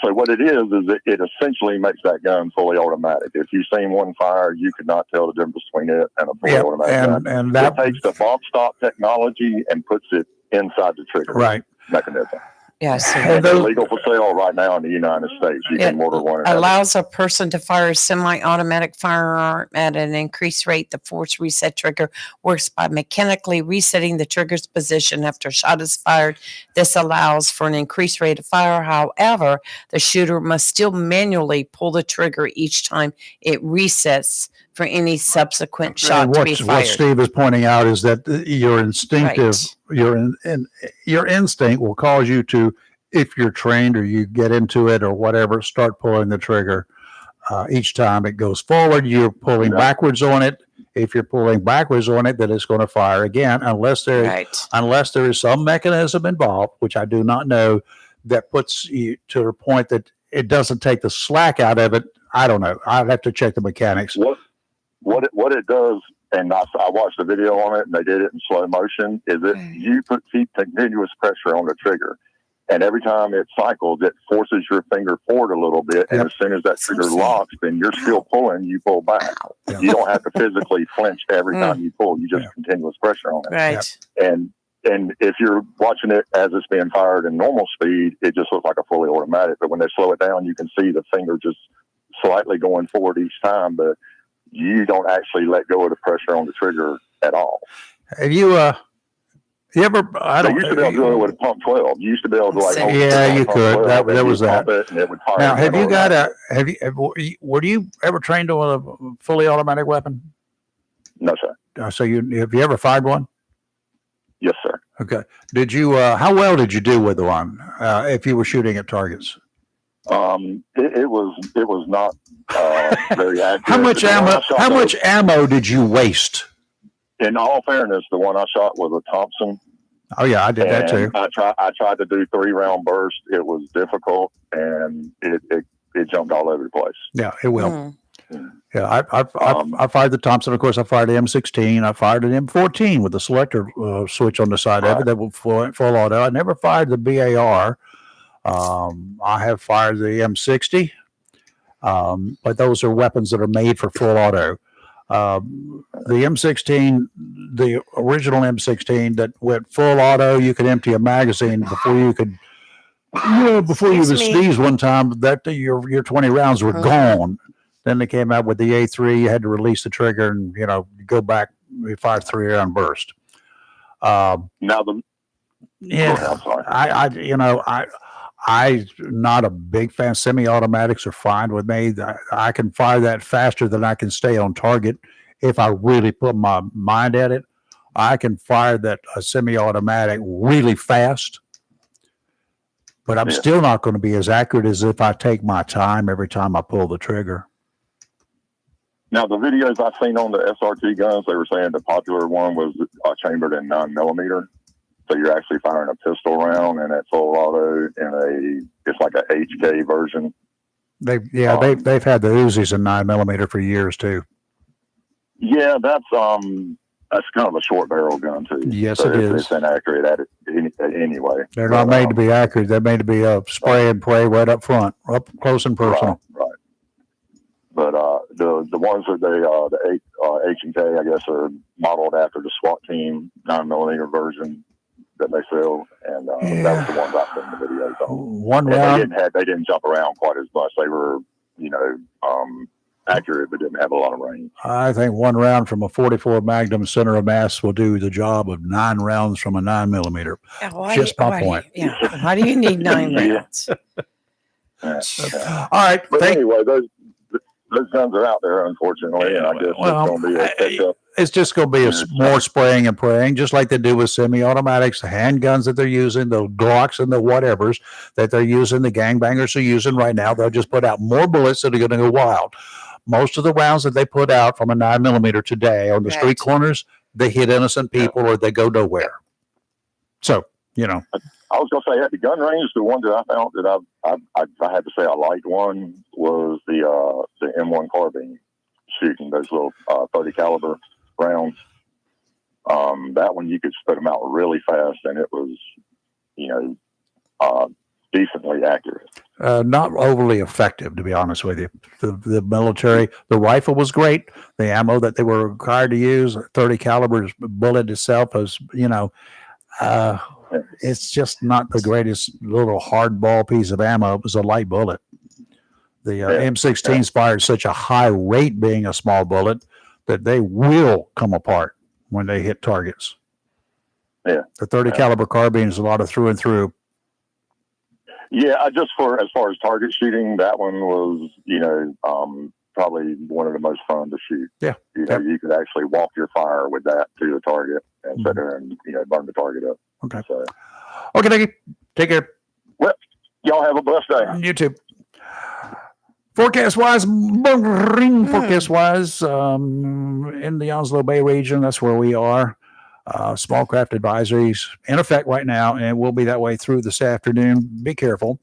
So what it is it essentially makes that gun fully automatic. If you've seen one fire, you could not tell the difference between it and a fully automatic gun. And that takes the bump stop technology and puts it inside the trigger mechanism. Yes. And they're legal for sale right now in the United States. You can order one. Allows a person to fire a semi-automatic firearm at an increased rate. The force reset trigger works by mechanically resetting the trigger's position after a shot is fired. This allows for an increased rate of fire. However, the shooter must still manually pull the trigger each time it resets for any subsequent shot to be fired. What Steve is pointing out is that your instinctive, your instinct will cause you to, if you're trained or you get into it or whatever, start pulling the trigger. Each time it goes forward, you're pulling backwards on it. If you're pulling backwards on it, then it's going to fire again, unless there is some mechanism involved, which I do not know, that puts you to the point that it doesn't take the slack out of it. I don't know. I'd have to check the mechanics. What it does, and I watched the video on it, and they did it in slow motion. Is that you keep continuous pressure on the trigger, and every time it cycles, it forces your finger forward a little bit, and as soon as that trigger locks, then you're still pulling, you pull back. You don't have to physically flinch every time you pull. You just continuous pressure on it. Right. And if you're watching it as it's being fired in normal speed, it just looks like a fully automatic. But when they slow it down, you can see the finger just slightly going forward each time, but you don't actually let go of the pressure on the trigger at all. Have you ever? They used to be able to do it with a pump 12. You used to be able to hold you could. That was that. And it would fire. Now, have you were you ever trained on a fully automatic weapon? No, sir. So have you ever fired one? Yes, sir. Okay. Did you? How well did you do with the one? If you were shooting at targets? It was not very accurate. How much ammo did you waste? In all fairness, the one I shot was a Thompson. Oh yeah, I did that too. I tried to do 3-round burst. It was difficult, and it jumped all over the place. Yeah, it will. Yeah, I fired the Thompson. Of course, I fired the M16. I fired an M14 with the selector switch on the side of it that was full auto. I never fired the BAR. I have fired the M60, but those are weapons that are made for full auto. The M16, the original M16 that went full auto, you could empty a magazine before you could, before you would sneeze one time, that your 20 rounds were gone. Then they came out with the A3. You had to release the trigger and, go back. We fired 3-round burst. I'm not a big fan. Semi-automatics are fine with me. I can fire that faster than I can stay on target. If I really put my mind at it, I can fire a semi-automatic really fast, but I'm still not going to be as accurate as if I take my time every time I pull the trigger. Now, the videos I've seen on the SRT guns, they were saying the popular one was chambered in 9mm. So you're actually firing a pistol round and at full auto it's like a HK version. They've had the Uzis in 9mm for years too. Yeah, that's kind of a short barrel gun too. Yes, so it is. It's inaccurate at it anyway. They're not made to be accurate. They're made to be spray and pray right up front, up close and personal. Right. But the ones that the H&K, I guess, are modeled after the SWAT team 9mm version that they sell, and that was the ones I seen the videos on. One round. They didn't jump around quite as much. They were, accurate, but didn't have a lot of range. I think one round from a 44 Magnum center of mass will do the job of 9 rounds from a 9mm. Just my point. Why do you need 9 rounds? All right. But anyway, those guns are out there, unfortunately, and I guess it's going to be a catch-up. It's just going to be more spraying and praying, just like they do with semi-automatics, the handguns that they're using, the Glocks and the whatevers that they're using, the gangbangers are using right now. They'll just put out more bullets that are going to go wild. Most of the rounds that they put out from a 9mm today on the street corners, they hit innocent people or they go nowhere. So, I was going to say at the gun range, the one that I found that I had to say I liked one was the M1 carbine shooting those little 30 caliber rounds. That one you could spit them out really fast, and it was, decently accurate. Not overly effective, to be honest with you. The military, the rifle was great. The ammo that they were required to use, 30 caliber bullet itself, was, it's just not the greatest little hardball piece of ammo. It was a light bullet. The M16s fired such a high rate, being a small bullet, that they will come apart when they hit targets. Yeah. The 30 caliber carbine is a lot of through and through. Yeah, as far as target shooting, that one was, probably one of the most fun to shoot. Yeah. You could actually walk your fire with that to the target and sit there and, burn the target up. Okay. So, okay, thank you. Take care. Well, y'all have a blessed day. You too. Forecast-wise, in the Onslow Bay region, that's where we are. Small craft advisories in effect right now, and will be that way through this afternoon. Be careful.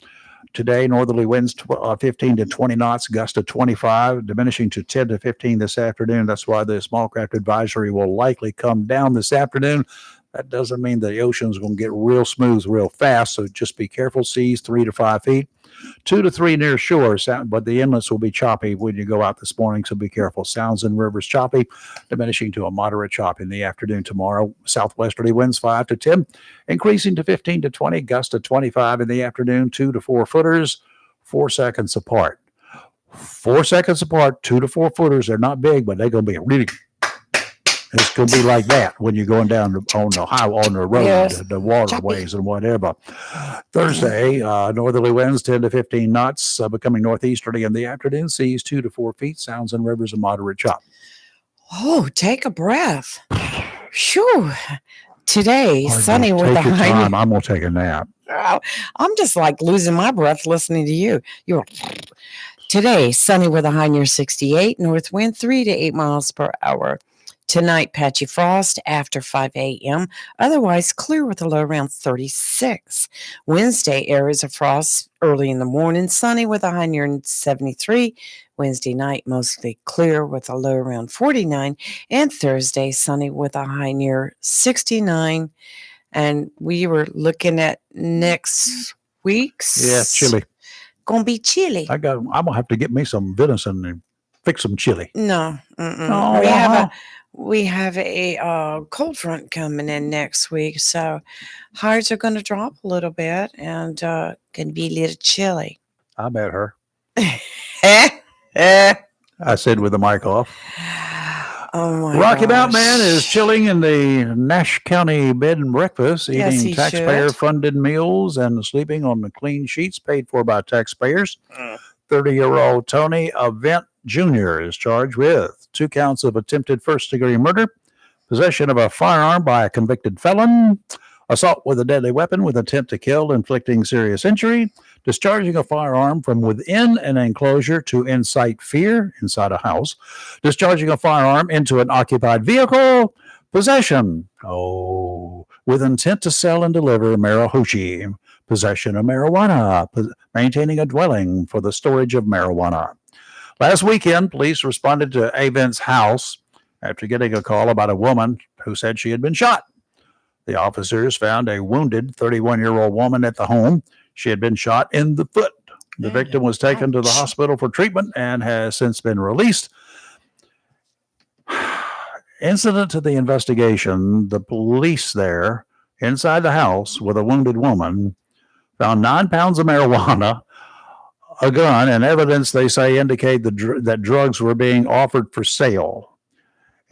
Today, northerly winds 15 to 20 knots, gust to 25, diminishing to 10 to 15 this afternoon. That's why the small craft advisory will likely come down this afternoon. That doesn't mean the ocean's going to get real smooth real fast, so just be careful. Seas 3 to 5 feet. 2 to 3 near shore, but the inlets will be choppy when you go out this morning, so be careful. Sounds and rivers choppy, diminishing to a moderate chop in the afternoon tomorrow. Southwesterly winds 5 to 10, increasing to 15 to 20, gust to 25 in the afternoon, 2 to 4 footers, 4 seconds apart. 4 seconds apart, 2 to 4 footers. They're not big, but they're going to be really. It's going to be like that when you're going down on the road, Yes. the waterways and whatever. Thursday, northerly winds 10 to 15 knots, becoming northeasterly in the afternoon. Seas 2 to 4 feet. Sounds and rivers a moderate chop. Oh, take a breath. Phew. Today, sunny with Take a your high. time. I'm going to take a nap. Oh, I'm just like losing my breath listening to you. You're today, sunny with a high near 68, north wind 3 to 8 miles per hour. Tonight, patchy frost after 5 a.m. Otherwise, clear with a low around 36. Wednesday, areas of frost early in the morning, sunny with a high near 73. Wednesday night, mostly clear with a low around 49. And Thursday, sunny with a high near 69. And we were looking at next week's. Yeah, chili. Gonna be chilly. I'm going to have to get me some venison and fix some chili. No. Oh, We have a cold front coming in next week, so highs are going to drop a little bit and going to be a little chilly. I met her. Oh I said with the mic off. my Rocky Mountain gosh. Man is chilling in the Nash County bed and breakfast, Yes, eating he taxpayer-funded meals and sleeping on the clean sheets paid for by taxpayers. Mm. 30-year-old Tony Avent Jr. is charged with 2 counts of attempted first-degree murder, possession of a firearm by a convicted felon, assault with a deadly weapon with intent to kill, inflicting serious injury, discharging a firearm from within an enclosure to incite fear inside a house, discharging a firearm into an occupied vehicle, possession, with intent to sell and deliver marijuana, possession of marijuana, maintaining a dwelling for the storage of marijuana. Last weekend, police responded to Avent's house after getting a call about a woman who said she had been shot. The officers found a wounded 31-year-old woman at the home. She had been shot in the foot. The victim was taken to the hospital for treatment and has since been released. Incident to the investigation, the police there inside the house with a wounded woman found 9 pounds of marijuana, a gun, and evidence they say indicate that drugs were being offered for sale.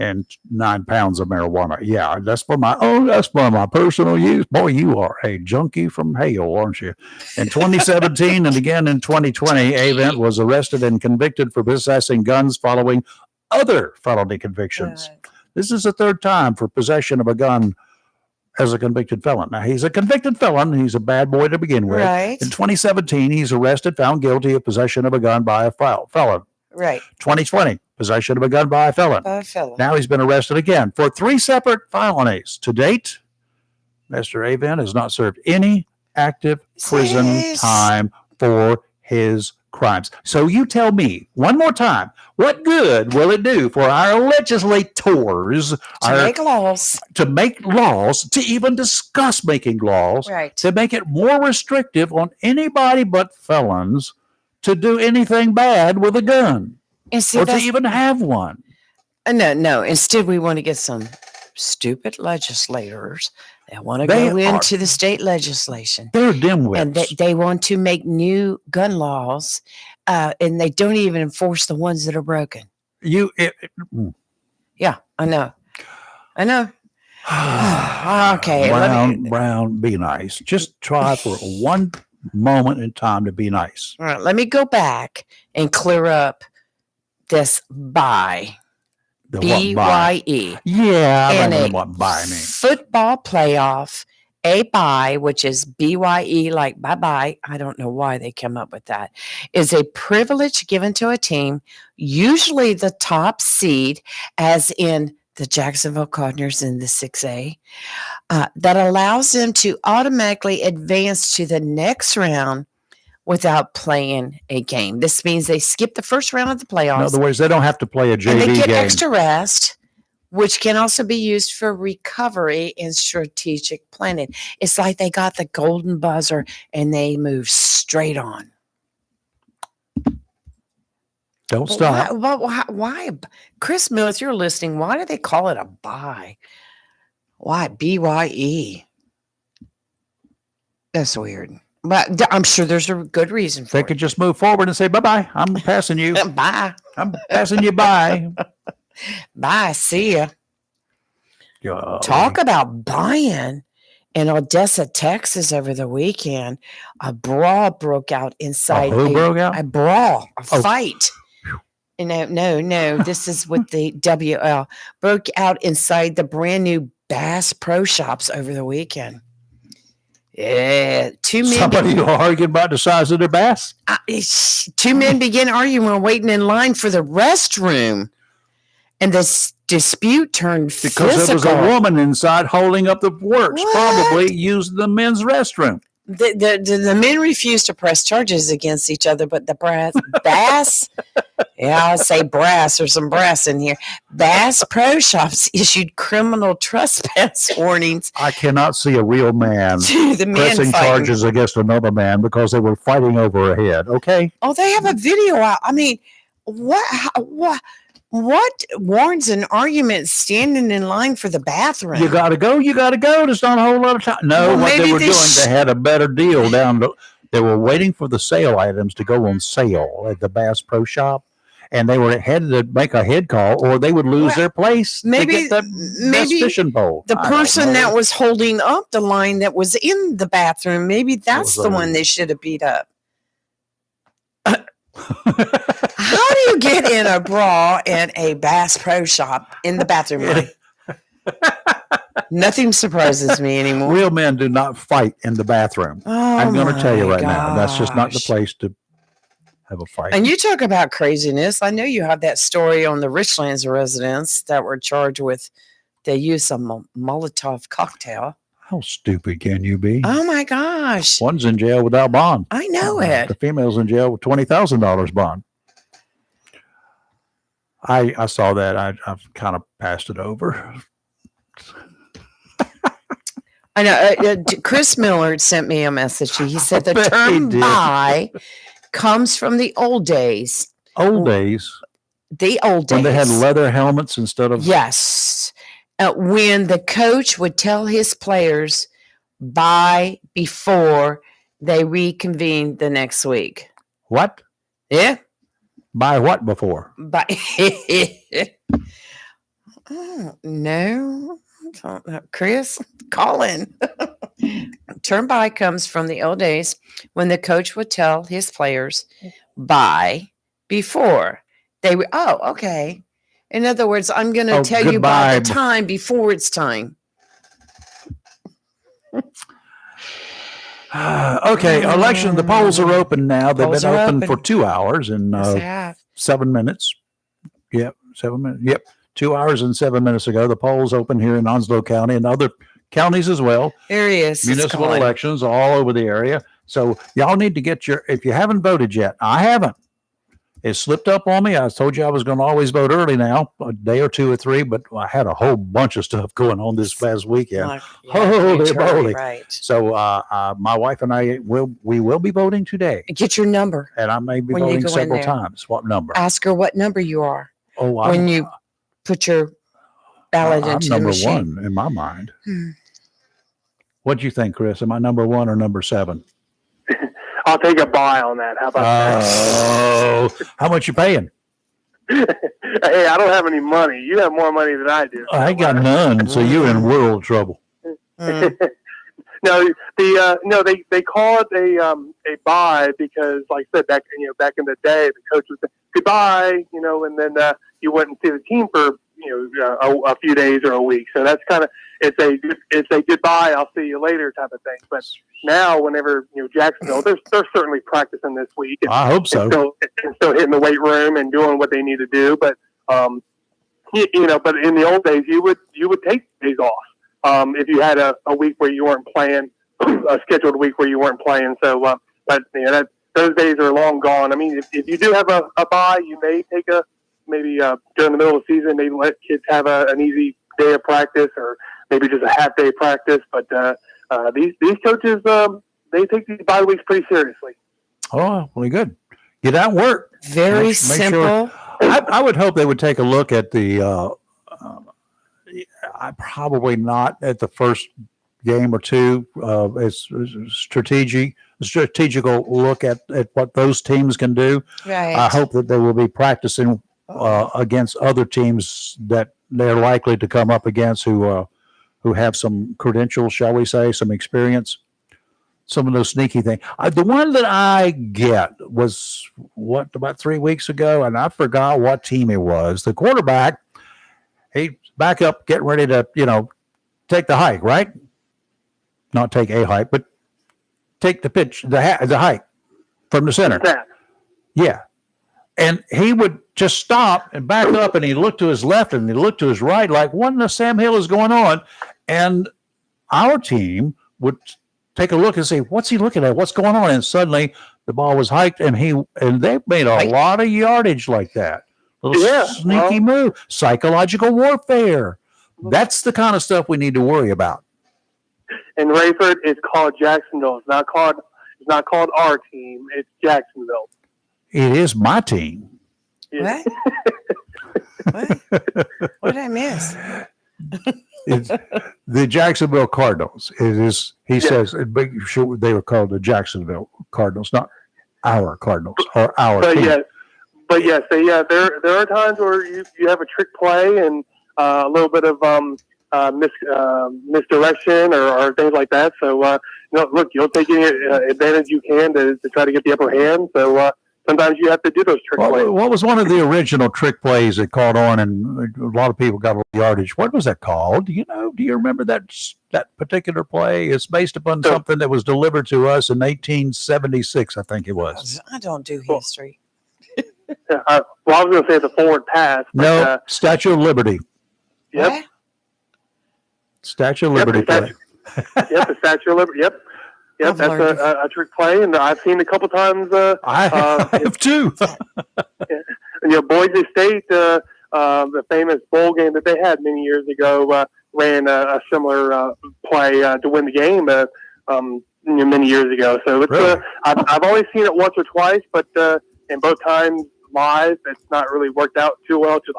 And 9 pounds of marijuana. Yeah, that's for my personal use. Boy, you are a junkie from hell, aren't you? In 2017 and again in 2020, Avent was arrested and convicted for possessing guns following other felony convictions. This is the 3rd time for possession of a gun as a convicted felon. Now, he's a convicted felon. He's a bad boy to begin with. Right. In 2017, he's arrested, found guilty of possession of a gun by a felon. Right. 2020, possession of a gun by a felon. Now he's been arrested again for 3 separate felonies. To date, Mr. Avent has not served any active prison time for his crimes. So you tell me one more time, what good will it do for our legislators to make laws, to even discuss making laws, right, to make it more restrictive on anybody but felons to do anything bad with a gun, or to even have one? No. Instead, we want to get some stupid legislators that want to go into the state legislation. They're dimwits. And they want to make new gun laws, and they don't even enforce the ones that are broken. Yeah, I know. Okay. Brown, be nice. Just try for one moment in time to be nice. All right, let me go back and clear up this bye. B-Y-E. Yeah, I and don't know what bye means. Football playoff, a bye, which is B-Y-E, like bye-bye. I don't know why they come up with that, is a privilege given to a team, usually the top seed, as in the Jacksonville Cardinals in the 6A, that allows them to automatically advance to the next round without playing a game. This means they skip the first round of the In playoffs. other words, they don't have to play a JV and they get game. extra rest, which can also be used for recovery and strategic planning. It's like they got the golden buzzer and they move straight on. Don't But stop. why? Chris Miller, if you're listening, why do they call it a bye? Why? BYE. That's weird. But I'm sure there's a good reason for They it. could just move forward and say, bye-bye. I'm passing you. Bye. I'm passing you by. Bye. See ya. Golly. Talk about buying. In Odessa, Texas over the weekend, a brawl broke out inside. Who broke out? A brawl, a Oh. fight. No. This is with the WL. Broke out inside the brand new Bass Pro Shops over the weekend. Yeah, Somebody arguing about the size of their bass? two men began arguing while waiting in line for the restroom. And this dispute turned Because physical. there was a woman inside holding up the works, What? probably using the men's restroom. The men refused to press charges against each other, but the Bass, yeah, I'll say brass, there's some brass in here. Bass Pro Shops issued criminal trespass warnings I cannot see a real man to the men pressing fighting. charges against another man because they were fighting over a head. Okay? Oh, they have a video out. I mean, what warrants an argument standing in line for the bathroom? You got to go. There's not a whole lot of time. No, Well, what they maybe were they doing, they had a better deal down. They were waiting for the sale items to go on sale at the Bass Pro Shop, and they were headed to make a head call, or they would lose their place maybe- to get the best maybe fishing pole. The I don't person know. that was holding up the line that was in the bathroom, maybe that's was the a- one they should have beat up. How do you get in a brawl in a Bass Pro Shop in the bathroom line? Nothing surprises me anymore. Real men do not fight in the bathroom. Oh, I'm going to tell you right now. That's just not the gosh. place to have a fight. And you talk about craziness. I know you have that story on the Richlands residents that were charged with they used a Molotov cocktail. How stupid can you be? Oh my gosh. One's in jail without bond. I know The it. female's in jail with $20,000 bond. I saw that. I've kind of passed it over. I know. Chris Miller sent me a message. He said the bet he term did. "bi" comes from the old days. Old days The old days. when they had leather helmets instead of Yes. When the coach would tell his players bye before they reconvened the next week. what? Yeah. By what before? Bye. Oh, no. I don't know. Chris, call in. Term bye comes from the old days when the coach would tell his players bye before they were. Oh, okay. In other words, I'm going to tell you about the goodbye. time before it's time. Okay, election. The polls are open now. They've Polls been are open open. for 2 hours and Yes, they have. 7 minutes. Yep, 7 minutes. Yep, 2 hours and 7 minutes ago. The polls open here in Onslow County and other counties as well. There he is. He's Municipal calling. elections all over the area. So y'all need to get if you haven't voted yet, I haven't. It slipped up on me. I told you I was going to always vote early now, a day or 2 or 3, but I had a whole bunch of stuff going on this past weekend. Like, Holy you're totally moly. right. So my wife and I will be voting today, Get your number. and I may be When you voting go in several there. times. What number? Ask her what number you are Oh, when you put your ballot I'm into the number machine. 1 in my mind. Hmm. What do you think, Chris? Am I number 1 or number 7? I'll take a buy on that. How about Oh, how much you paying? that? Hey, I don't have any money. You have more money than I do. I ain't got none, so you're in world trouble. Mm. No, they call it a buy because, like I said, back in the day, the coach would say goodbye, and then you wouldn't see the team for a few days or a week. So that's kind of it's a goodbye, I'll see you later type of thing. But now, whenever Jacksonville, they're certainly practicing this week. I hope so. And still hitting the weight room and doing what they need to do. But but in the old days, you would take days off if you had a week where you weren't playing, a scheduled week where you weren't playing. So, but that's those days are long gone. I mean, if you do have a bye, you may take maybe during the middle of the season, maybe let kids have an easy day of practice, or maybe just a half day practice. But these coaches, they take these bye weeks pretty seriously. Oh, really good. Get out and work. Very Make simple. I would hope they would take a look at the. I probably not at the first game or two. It's strategical look at what those teams can do. Right. I hope that they will be practicing against other teams that they're likely to come up against who have some credentials, shall we say, some experience. Some of those sneaky things. The one that I get was about 3 weeks ago, and I forgot what team it was. The quarterback, he back up, getting ready to take the hike, right? Not take a hike, but take the pitch, the hike from the center. Yeah, and he would just stop and back up, and he looked to his left and he looked to his right, like what in the Sam Hill is going on? And our team would take a look and say, what's he looking at? What's going on? And suddenly the ball was hiked, and they made a lot of yardage like that. Little sneaky move, psychological warfare. That's the kind of stuff we need to worry about. And Rayford is called Jacksonville. It's not called our team. It's Jacksonville. It is my team. What? What? What did I miss? It's the Jacksonville Cardinals. It is. He says they were called the Jacksonville Cardinals, not our Cardinals or our team. Yes, there are times where you have a trick play and a little bit of misdirection or things like that. So look, you'll take any advantage you can to try to get the upper hand. So sometimes you have to do those trick plays. What was one of the original trick plays that caught on, and a lot of people got a yardage? What was that called? Do you remember that particular play? It's based upon something that was delivered to us in 1876, I think it was. I don't do history. I was going to say the forward pass. But, no, Statue of Liberty. Yep. What? Statue of Liberty play. The Statue of Liberty. Yep. Yep, that's a trick play, and I've seen it a couple times. I have too. Boise State, the famous bowl game that they had many years ago, ran a similar play to win the game many years ago. So it's really? I've only seen it once or twice, but in both times live, it's not really worked out too well for the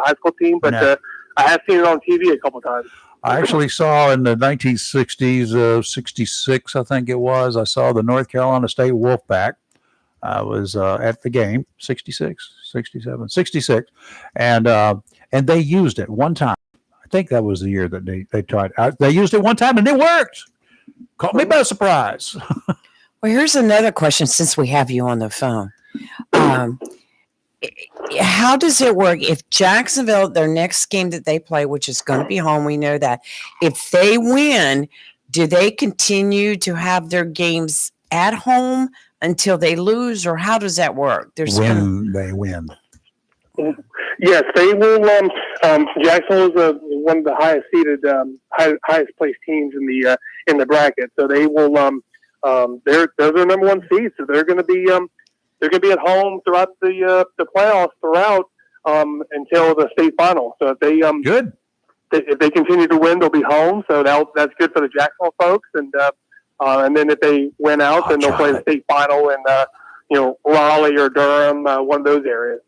high school team. But I have seen it on TV a couple times. I actually saw in the 1960s, 66, I think it was, I saw the North Carolina State Wolfpack. I was at the game, 66, 67, 66, and they used it one time. I think that was the year that they tried. They used it one time, and it worked. Caught me by surprise. Well, here's another question since we have you on the phone. How does it work if Jacksonville, their next game that they play, which is going to be home, we know that, if they win, do they continue to have their games at home until they lose, or how does that work? They win. Yes, they will. Jacksonville is one of the highest seeded, highest placed teams in the bracket, so they will. They're their number one seed, so they're going to be at home throughout the playoffs until the state final. So if they good, if they continue to win, they'll be home. So that's good for the Jacksonville folks, and then if they win out, then they'll play the state final in Raleigh or Durham, one of those areas.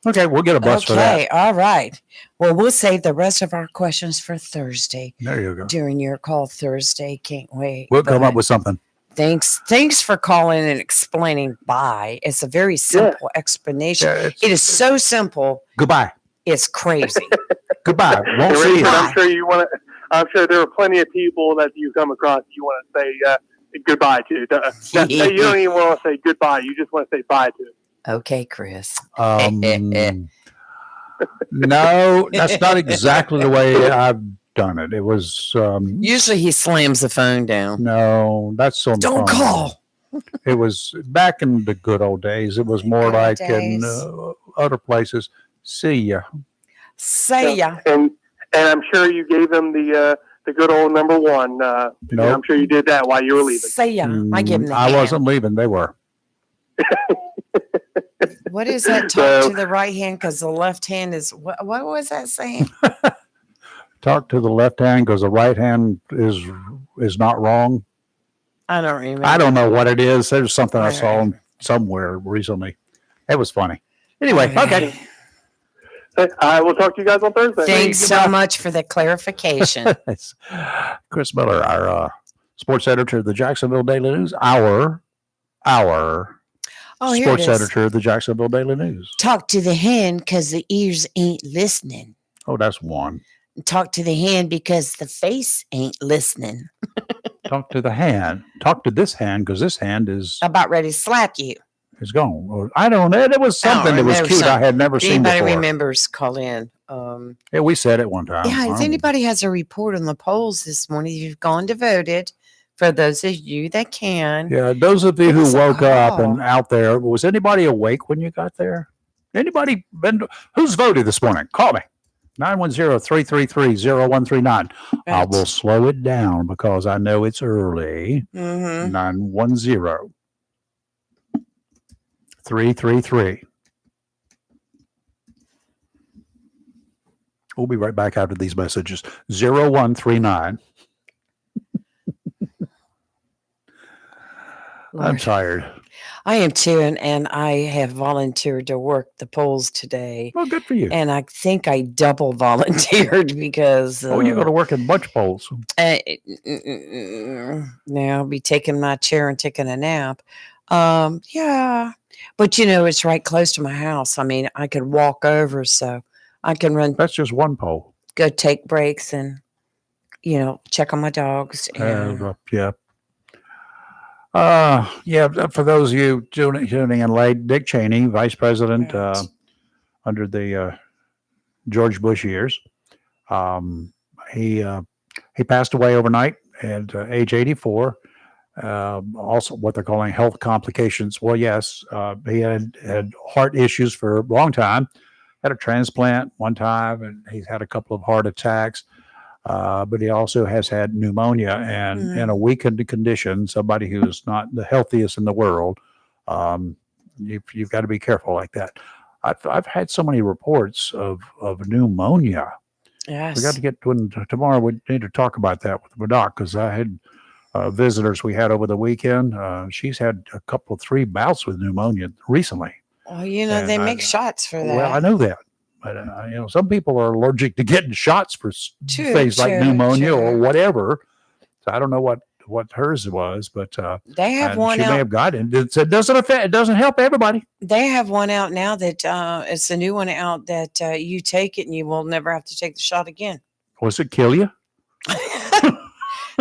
Okay, we'll get a bus for that. Okay, all right. Well, we'll save the rest of our questions for Thursday. There you go. During your call Thursday. Can't wait. We'll come up with something. Thanks for calling and explaining bye. It's a very simple explanation. Yeah, it is so simple. Goodbye. It's crazy. Goodbye. Won't see you. I'm sure there are plenty of people that you come across you want to say goodbye to. You don't even want to say goodbye. You just want to say bye to. Okay, Chris. No, that's not exactly the way I've done it. It was usually he slams the phone down. No, that's on Don't the phone. call. It was back in the good old days. It was more like in other places. See ya. Say ya. And I'm sure you gave them the good old number one. Nope. I'm sure you did that while you were leaving. Say ya. I give them the I hand. wasn't leaving. They were. What is that? Talk to the right hand because the left hand is what was that saying? Talk to the left hand because the right hand is not wrong. I don't remember. I don't know what it is. There's something I saw Right. somewhere recently. It was funny. Anyway, okay. I will talk to you guys on Thursday. Thanks so much for the clarification. It's Chris Miller, our sports editor of the Jacksonville Daily News. Our Oh, here sports it is. editor of the Jacksonville Daily News. Talk to the hand because the ears ain't listening. Oh, that's one. Talk to the hand because the face ain't listening. Talk to the hand. Talk to this hand because this hand is About ready to slap you. gone. Or, I don't know. It was I don't something that was remember cute. I something. had never If seen anybody before. remembers, call in. Yeah, we said it one time. Yeah, if anybody has a report on the polls this morning, if you've gone to voted, for those of you that can. Yeah, those of you Give who us a woke up and call. out there, was anybody awake when you got there? Anybody who's voted this morning? Call me. 910-333-0139. I Right. will slow it down because I know it's early. Mm-hmm. 910-333. We'll be right back after these messages. 0139. I'm tired. I am too, and I have volunteered to work the polls today. Well, good for you. And I think I double volunteered because Oh, you go to work in bunch polls. now I'll be taking my chair and taking a nap. Yeah, but it's right close to my house. I mean, I could walk over, so I can run, That's just one poll. go take breaks, and check on my dogs. And Yeah. For those of you tuning in late, Dick Cheney, Vice President Right. Under the George Bush years, he passed away overnight at age 84. Also, what they're calling health complications. Well, yes, he had heart issues for a long time. Had a transplant one time, and he's had a couple of heart attacks. But he also has had pneumonia and in a weakened condition, somebody who is not the healthiest in the world. You've got to be careful like that. I've had so many reports of pneumonia. yes, We got to get tomorrow. We need to talk about that with my doc because I had visitors we had over the weekend. She's had a couple of 3 bouts with pneumonia recently. well, and they make shots for that. Well, I know that. But some people are allergic to getting shots for things like pneumonia or whatever. So I don't know what hers was, but They have one she may out. have gotten it. It doesn't help everybody. They have one out now that it's a new one out that you take it and you will never have to take the shot again. Was it kill you?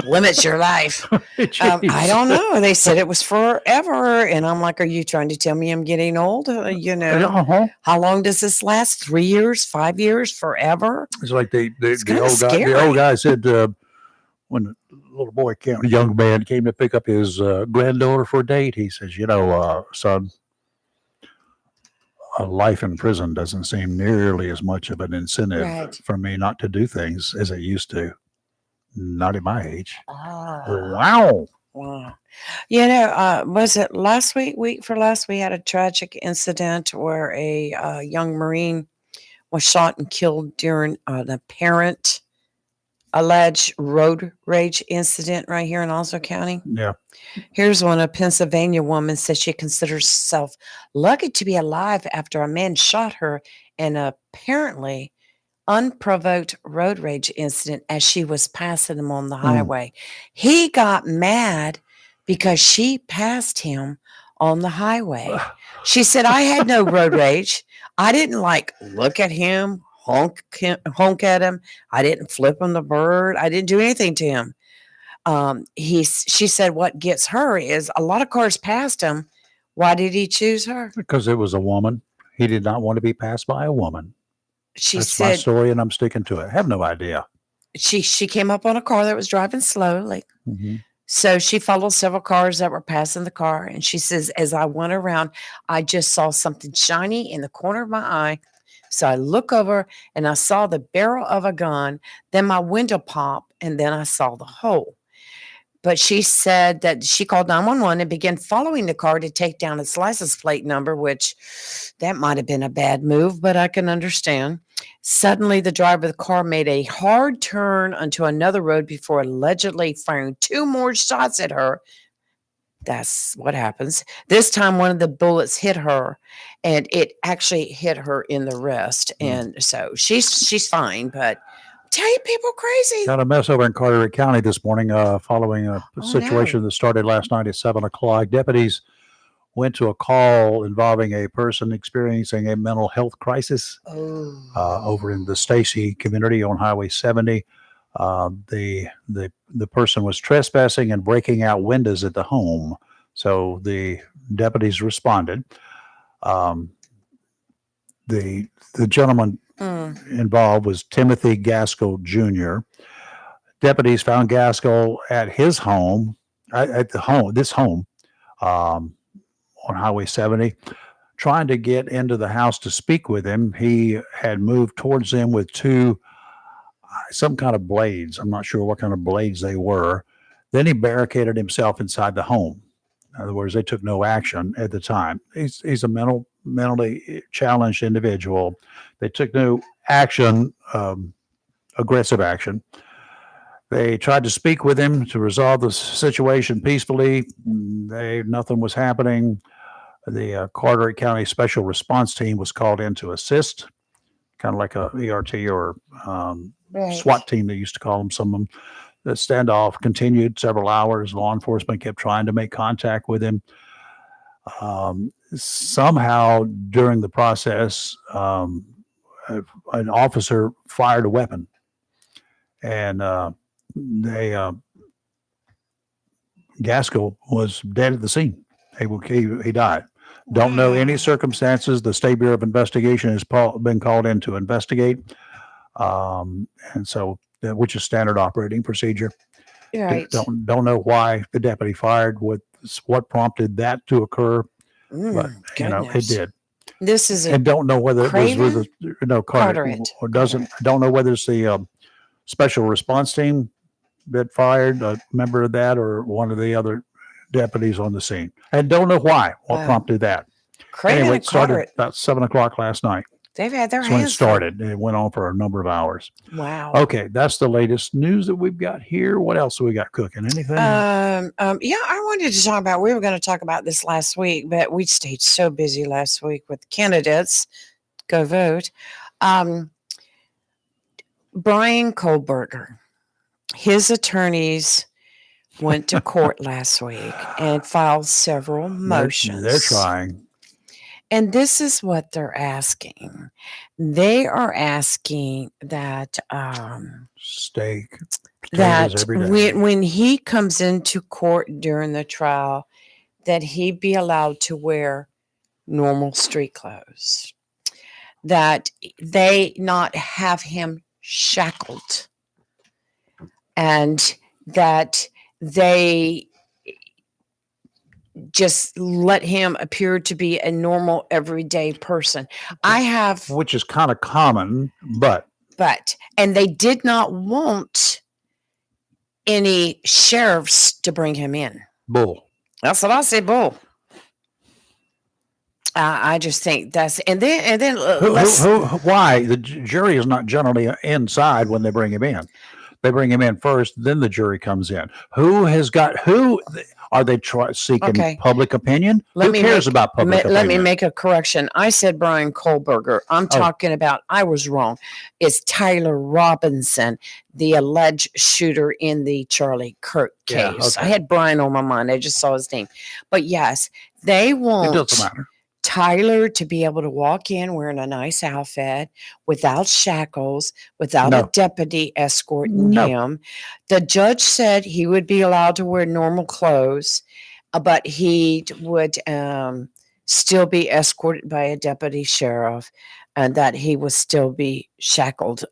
Limits your life. I don't know. They said it was forever, and I'm like, "Are you trying to tell me I'm getting old? Uh-huh. How long does this last? 3 years, 5 years, forever?" It's like the kinda old guy. The scary. old guy said when the little boy a young man came to pick up his granddaughter for a date, he says, son, a life in prison doesn't seem nearly as much of an incentive Right. for me not to do things as it used to. Not at my age. Ah, Wow. wow. Was it last week we had a tragic incident where a young Marine was shot and killed during an apparent alleged road rage incident right here in Oslo County. Yeah. Here's one. A Pennsylvania woman says she considers herself lucky to be alive after a man shot her in an apparently unprovoked road rage incident as she was passing him on the highway. He got mad because she passed him on the highway. She said, I had no road rage. I didn't look at him, honk at him. I didn't flip him the bird. I didn't do anything to him. She said what gets her is a lot of cars passed him. Why did he choose her? Because it was a woman. He did not want to be passed by a woman. She That's my said story, and I'm sticking to it. I have no idea. she came up on a car that was driving slowly. Mhm. So she followed several cars that were passing the car. And she says, as I went around, I just saw something shiny in the corner of my eye. So I look over and I saw the barrel of a gun. Then my window popped and then I saw the hole. But she said that she called 911 and began following the car to take down its license plate number, which that might have been a bad move, but I can understand. Suddenly, the driver of the car made a hard turn onto another road before allegedly firing 2 more shots at her. That's what happens. This time, one of the bullets hit her, and it actually hit her in the wrist. And so she's fine, but tell you people crazy. Got a mess over in Carteret County this morning following a Oh, situation that started last night at 7 o'clock. Deputies went to a call involving a person experiencing a mental health crisis over in the Stacy community on Highway 70. The person was trespassing and breaking out windows at the home. So the deputies responded. The gentleman involved was Timothy Gaskell Jr. Deputies found Gaskell at his home, this home, on Highway 70, trying to get into the house to speak with him. He had moved towards them with some kind of blades. I'm not sure what kind of blades they were. Then he barricaded himself inside the home. In other words, they took no action at the time. He's a mentally challenged individual. They took no action, aggressive action. They tried to speak with him to resolve the situation peacefully. Nothing was happening. The Carteret County Special Response Team was called in to assist, kind of like a ERT or SWAT team, they used to call them. Some of them. The standoff continued several hours. Law enforcement kept trying to make contact with him. Somehow, during the process, an officer fired a weapon, and Gaskell was dead at the scene. He died. Don't know any circumstances. The State Bureau of Investigation has been called in to investigate, and so which is standard operating procedure. Right. Don't know why the deputy fired. What prompted that to occur? But it did. This is And don't know whether it was with Carteret. or doesn't. Don't know whether it's the special response team that fired a member of that or one of the other deputies on the scene, and don't know what prompted that. Craven Anyway, and it started Carteret, about 7 o'clock last night. they've had their That's when it hands full. started. It went on for a number of hours. Wow. Okay, that's the latest news that we've got here. What else have we got cooking? Anything? Yeah, I wanted to talk about. We were going to talk about this last week, but we stayed so busy last week with candidates. Go vote. Brian Kohlberger, his attorneys went to court last week and filed several motions. They're trying. And this is what they're asking. They are asking that Steak. that potatoes every day. when he comes into court during the trial, that he be allowed to wear normal street clothes, that they not have him shackled, and that they just let him appear to be a normal everyday person. Which is kind of common, but and they did not want any sheriffs to bring him in. bull. That's what I say, bull. I just think that's and then Why the jury is not generally inside when they bring him in. They bring him in first, then the jury comes in. Who are they seeking public opinion? Who cares about public opinion? Let me make a correction. I said Brian Kohlberger. I'm talking about, I was wrong. It's Tyler Robinson, the alleged shooter in the Charlie Kirk case. Yeah, okay. I had Brian on my mind. I just saw his name. But yes, they want It doesn't matter. Tyler to be able to walk in wearing a nice outfit, without shackles, without a deputy escorting him. The judge said he would be allowed to wear normal clothes, but he would still be escorted by a deputy sheriff, and that he would still be shackled.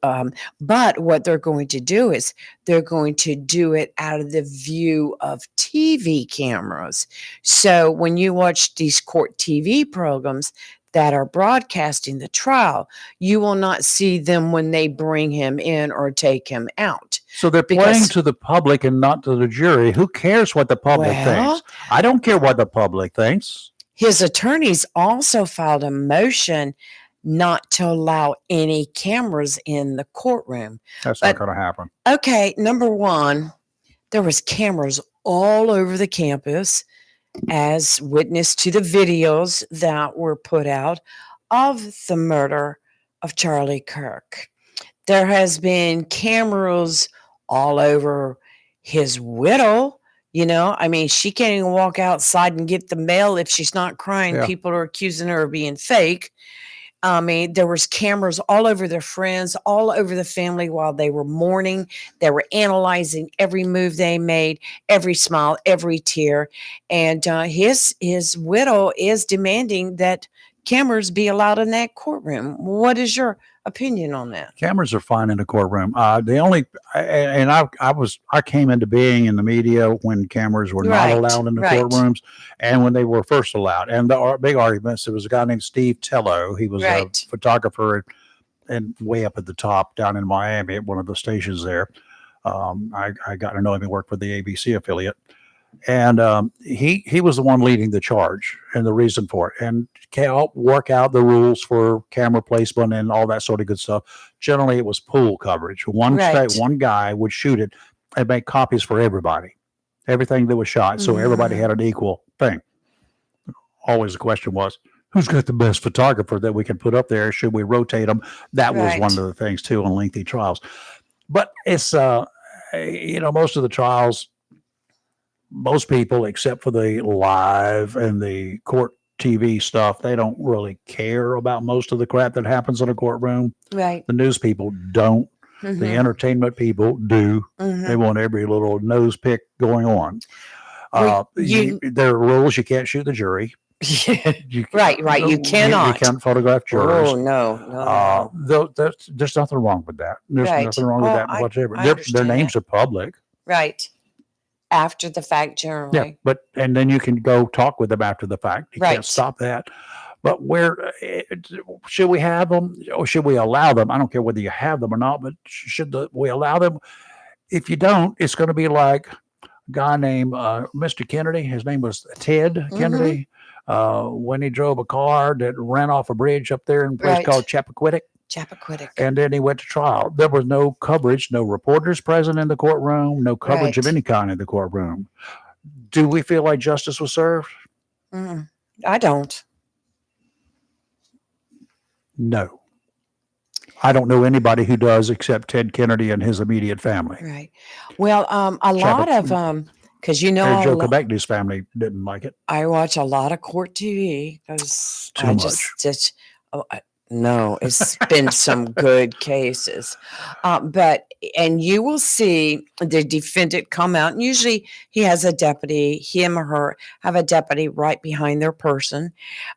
But what they're going to do is they're going to do it out of the view of TV cameras. So when you watch these court TV programs, that are broadcasting the trial. You will not see them when they bring him in or take him out. So they're Because- playing to the public and not to the jury. Who cares what the public Well- thinks? I don't care what the public thinks. His attorneys also filed a motion not to allow any cameras in the courtroom. That's But- not going to happen. Okay, number one, there was cameras all over the campus, as witness to the videos that were put out of the murder of Charlie Kirk. There has been cameras all over his widow. You know, I mean, she can't even walk outside and get the mail if she's not crying. Yeah. People are accusing her of being fake. I mean, there was cameras all over their friends, all over the family while they were mourning. They were analyzing every move they made, every smile, every tear. And his widow is demanding that cameras be allowed in that courtroom. What is your opinion on that? Cameras are fine in the courtroom. The only, and I came into being in the media when cameras were not Right, allowed in the right. courtrooms, and when they were first allowed. And the big arguments. There was a guy named Steve Tello. He was Right. a photographer, and way up at the top down in Miami at one of the stations there. I got to know him. He worked for the ABC affiliate. And he was the one leading the charge and the reason for it, and help work out the rules for camera placement and all that sort of good stuff. Generally, it was pool coverage. One Right. one guy would shoot it and make copies for everybody, everything that was shot, so everybody had an equal thing. Always the question was, who's got the best photographer that we can put up there? Should we rotate them? That was one Right. of the things too in lengthy trials. But it's most of the trials. Most people, except for the live and the court TV stuff, they don't really care about most of the crap that happens in a courtroom. Right. The news people don't. The entertainment people do. They want every little nose pick going on. Well, you- There are rules. You can't shoot the jury. You, Right. You cannot. You can't photograph jurors. Oh, no. There's nothing wrong with that. There's Right. nothing wrong with Oh, that I whatsoever. Their understand names that. are public. Right. After the fact, generally. Yeah, and then you can go talk with them after the fact. You Right. can't stop that. But should we have them or should we allow them? I don't care whether you have them or not, but we allow them? If you don't, it's going to be like a guy named Mr. Kennedy. His name was Ted Kennedy. When he drove a car that ran off a bridge up there in a place Right. called Chappaquiddick. Chappaquiddick. And then he went to trial. There was no coverage, no reporters present in the courtroom, no coverage of Right. any kind in the courtroom. Do we feel like justice was served? I don't. No. I don't know anybody who does except Ted Kennedy and his immediate family. Right. Well, a lot of because And Joe Quebec's family didn't like it. I watch a lot of court TV because Too I much. just no, it's been some good cases, and you will see the defendant come out, and usually he has a deputy, him or her have a deputy right behind their person,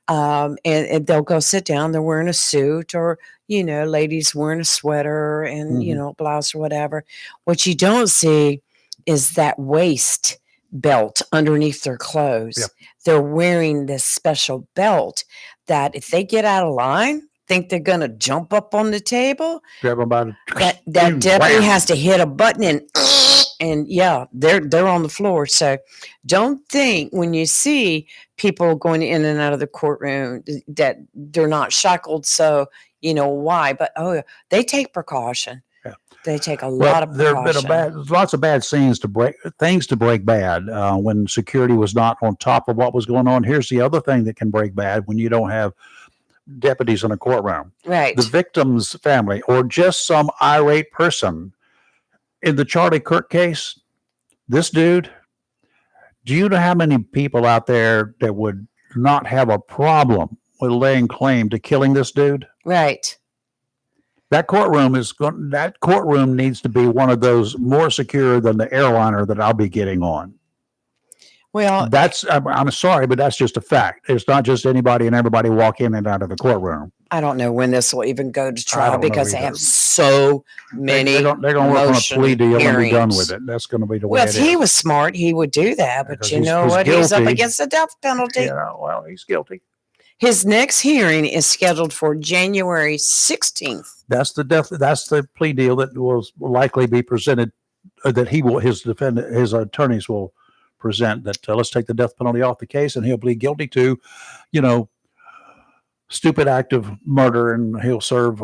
and they'll go sit down. They're wearing a suit, or ladies wearing a sweater and blouse or whatever. What you don't see is that waist belt underneath their clothes. Yep. They're wearing this special belt that if they get out of line, think they're going to jump up on the table, Grab them by the that deputy wham. has to hit a button and yeah, they're on the floor. So don't think when you see people going in and out of the courtroom that they're not shackled. So why, but they take precaution. Yeah. They take a lot of there precaution. have been lots of bad things to break bad when security was not on top of what was going on. Here's the other thing that can break bad when you don't have deputies in a courtroom. Right. The victim's family or just some irate person. In the Charlie Kirk case, this dude, do you know how many people out there that would not have a problem with laying claim to killing this dude? Right. That courtroom needs to be one of those more secure than the airliner that I'll be getting on. Well, I'm sorry, but that's just a fact. It's not just anybody and everybody walk in and out of the courtroom. I don't know when this will even go to trial don't know because they either. have so many. They're going to work on a motion plea deal and be done hearings. with it. That's going to be the way Well, it if he is. was smart, he would do that. But Because you he's know what? He's up guilty. against the death penalty. Yeah, well, he's guilty. His next hearing is scheduled for January 16th. That's the plea deal that will likely be presented, that his attorneys will present, that let's take the death penalty off the case, and he'll plead guilty to, stupid act of murder, and he'll serve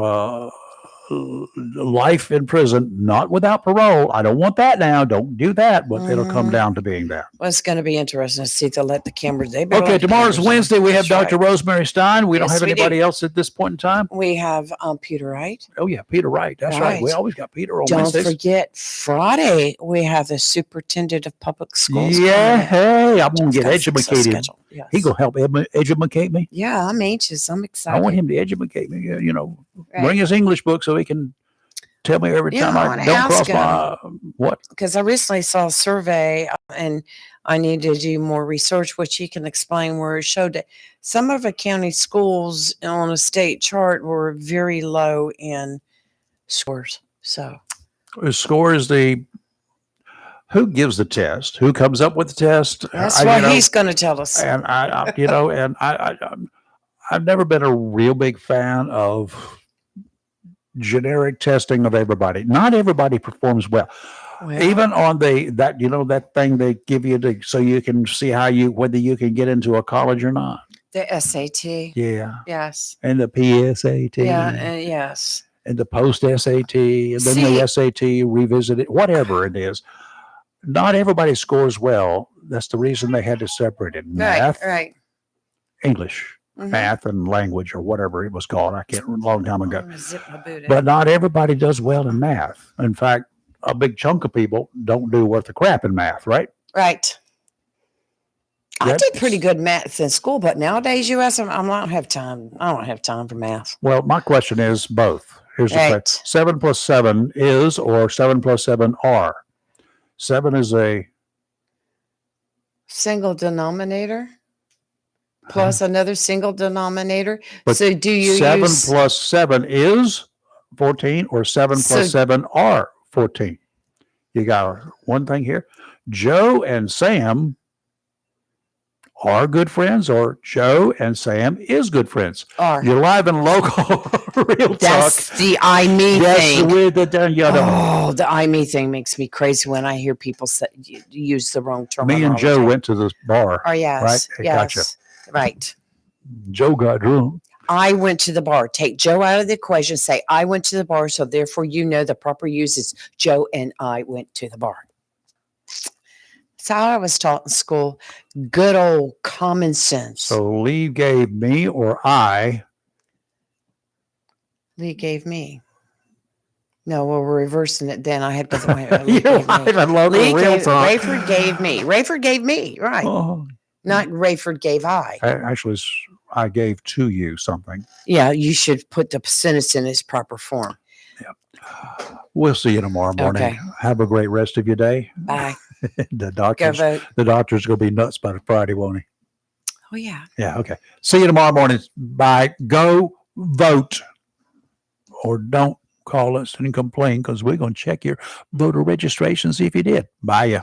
life in prison, not without parole. I don't want that now. Don't do that. But it'll come down to being that. Well, it's going to be interesting to see if they'll let the cameras. Okay, tomorrow's Wednesday. We have That's Dr. Rosemary Stein. We don't Yes, have we anybody else at this point in time. We have Peter Wright. Oh yeah, Peter Wright. That's right. We Right. always got Peter on Don't Wednesdays. forget Friday we have the superintendent of public schools. Yeah, coming. hey, I'm gonna get Gotta fix the educated. schedule. Yes. He gonna help educate me. Yeah, I'm anxious. I'm I excited. want him to educate me. Right. Bring his English book so he can tell me every Yeah, time I I wanna don't ask cross my what. Because I recently saw a survey and I need to do more research, which he can explain, where it showed that some of the county schools on a state chart were very low in scores. So His score is who gives the test, who comes up with the test. that's what he's going to tell us. And I've never been a real big fan of generic testing of everybody. Not everybody performs well. Even on that thing they give you so you can see whether you can get into a college or not. The SAT. Yeah. Yes. And the PSAT. Yeah. And yes. And the post SAT, and then the SAT revisited, whatever it is. Not everybody scores well. That's the reason they had to separate it. Math, Right. English, Mhm. math and language, or whatever it was called. I can't remember, a long time I'm ago. gonna zip my boot But in. not everybody does well in math. In fact, a big chunk of people don't do worth a crap in math, right? Right. I That's- did pretty good math in school, but nowadays, I don't have time. I don't have time for math. Well, my question is both. Here's the Right. question. 7 plus 7 is, or 7 plus 7 are. 7 is a Single denominator plus another single denominator. But So do you 7 use plus 7 is 14, or 7 So- plus 7 are 14. You got one thing here. Joe and Sam are good friends, or Joe and Sam is good friends. R? You're live and local. Real talk. That's the I me Yes, thing. with the Oh, the I me thing makes me crazy when I hear people use the wrong term. Me and Joe went to the bar. Oh yes, Right? yes, Gotcha. right. Joe got drunk. I went to the bar. Take Joe out of the equation. Say I went to the bar, so therefore the proper use is Joe and I went to the bar. That's how I was taught in school. Good old common sense. So Lee gave me, or I. Lee gave me. No, well, we're reversing it. Then I had to. You're live and local. Real talk. Rayford gave me. Rayford gave me. Right. Oh, Not Rayford gave I. actually, I gave to you something. Yeah, you should put the sentence in its proper form. We'll see you tomorrow morning. Okay. Have a great rest of your day. Bye. the Go doctor's vote. going to be nuts by Friday, won't he? Oh, yeah. Yeah. Okay. See you tomorrow morning. Bye. Go vote, or don't call us and complain, because we're going to check your voter registration, see if you did. Bye. Ya.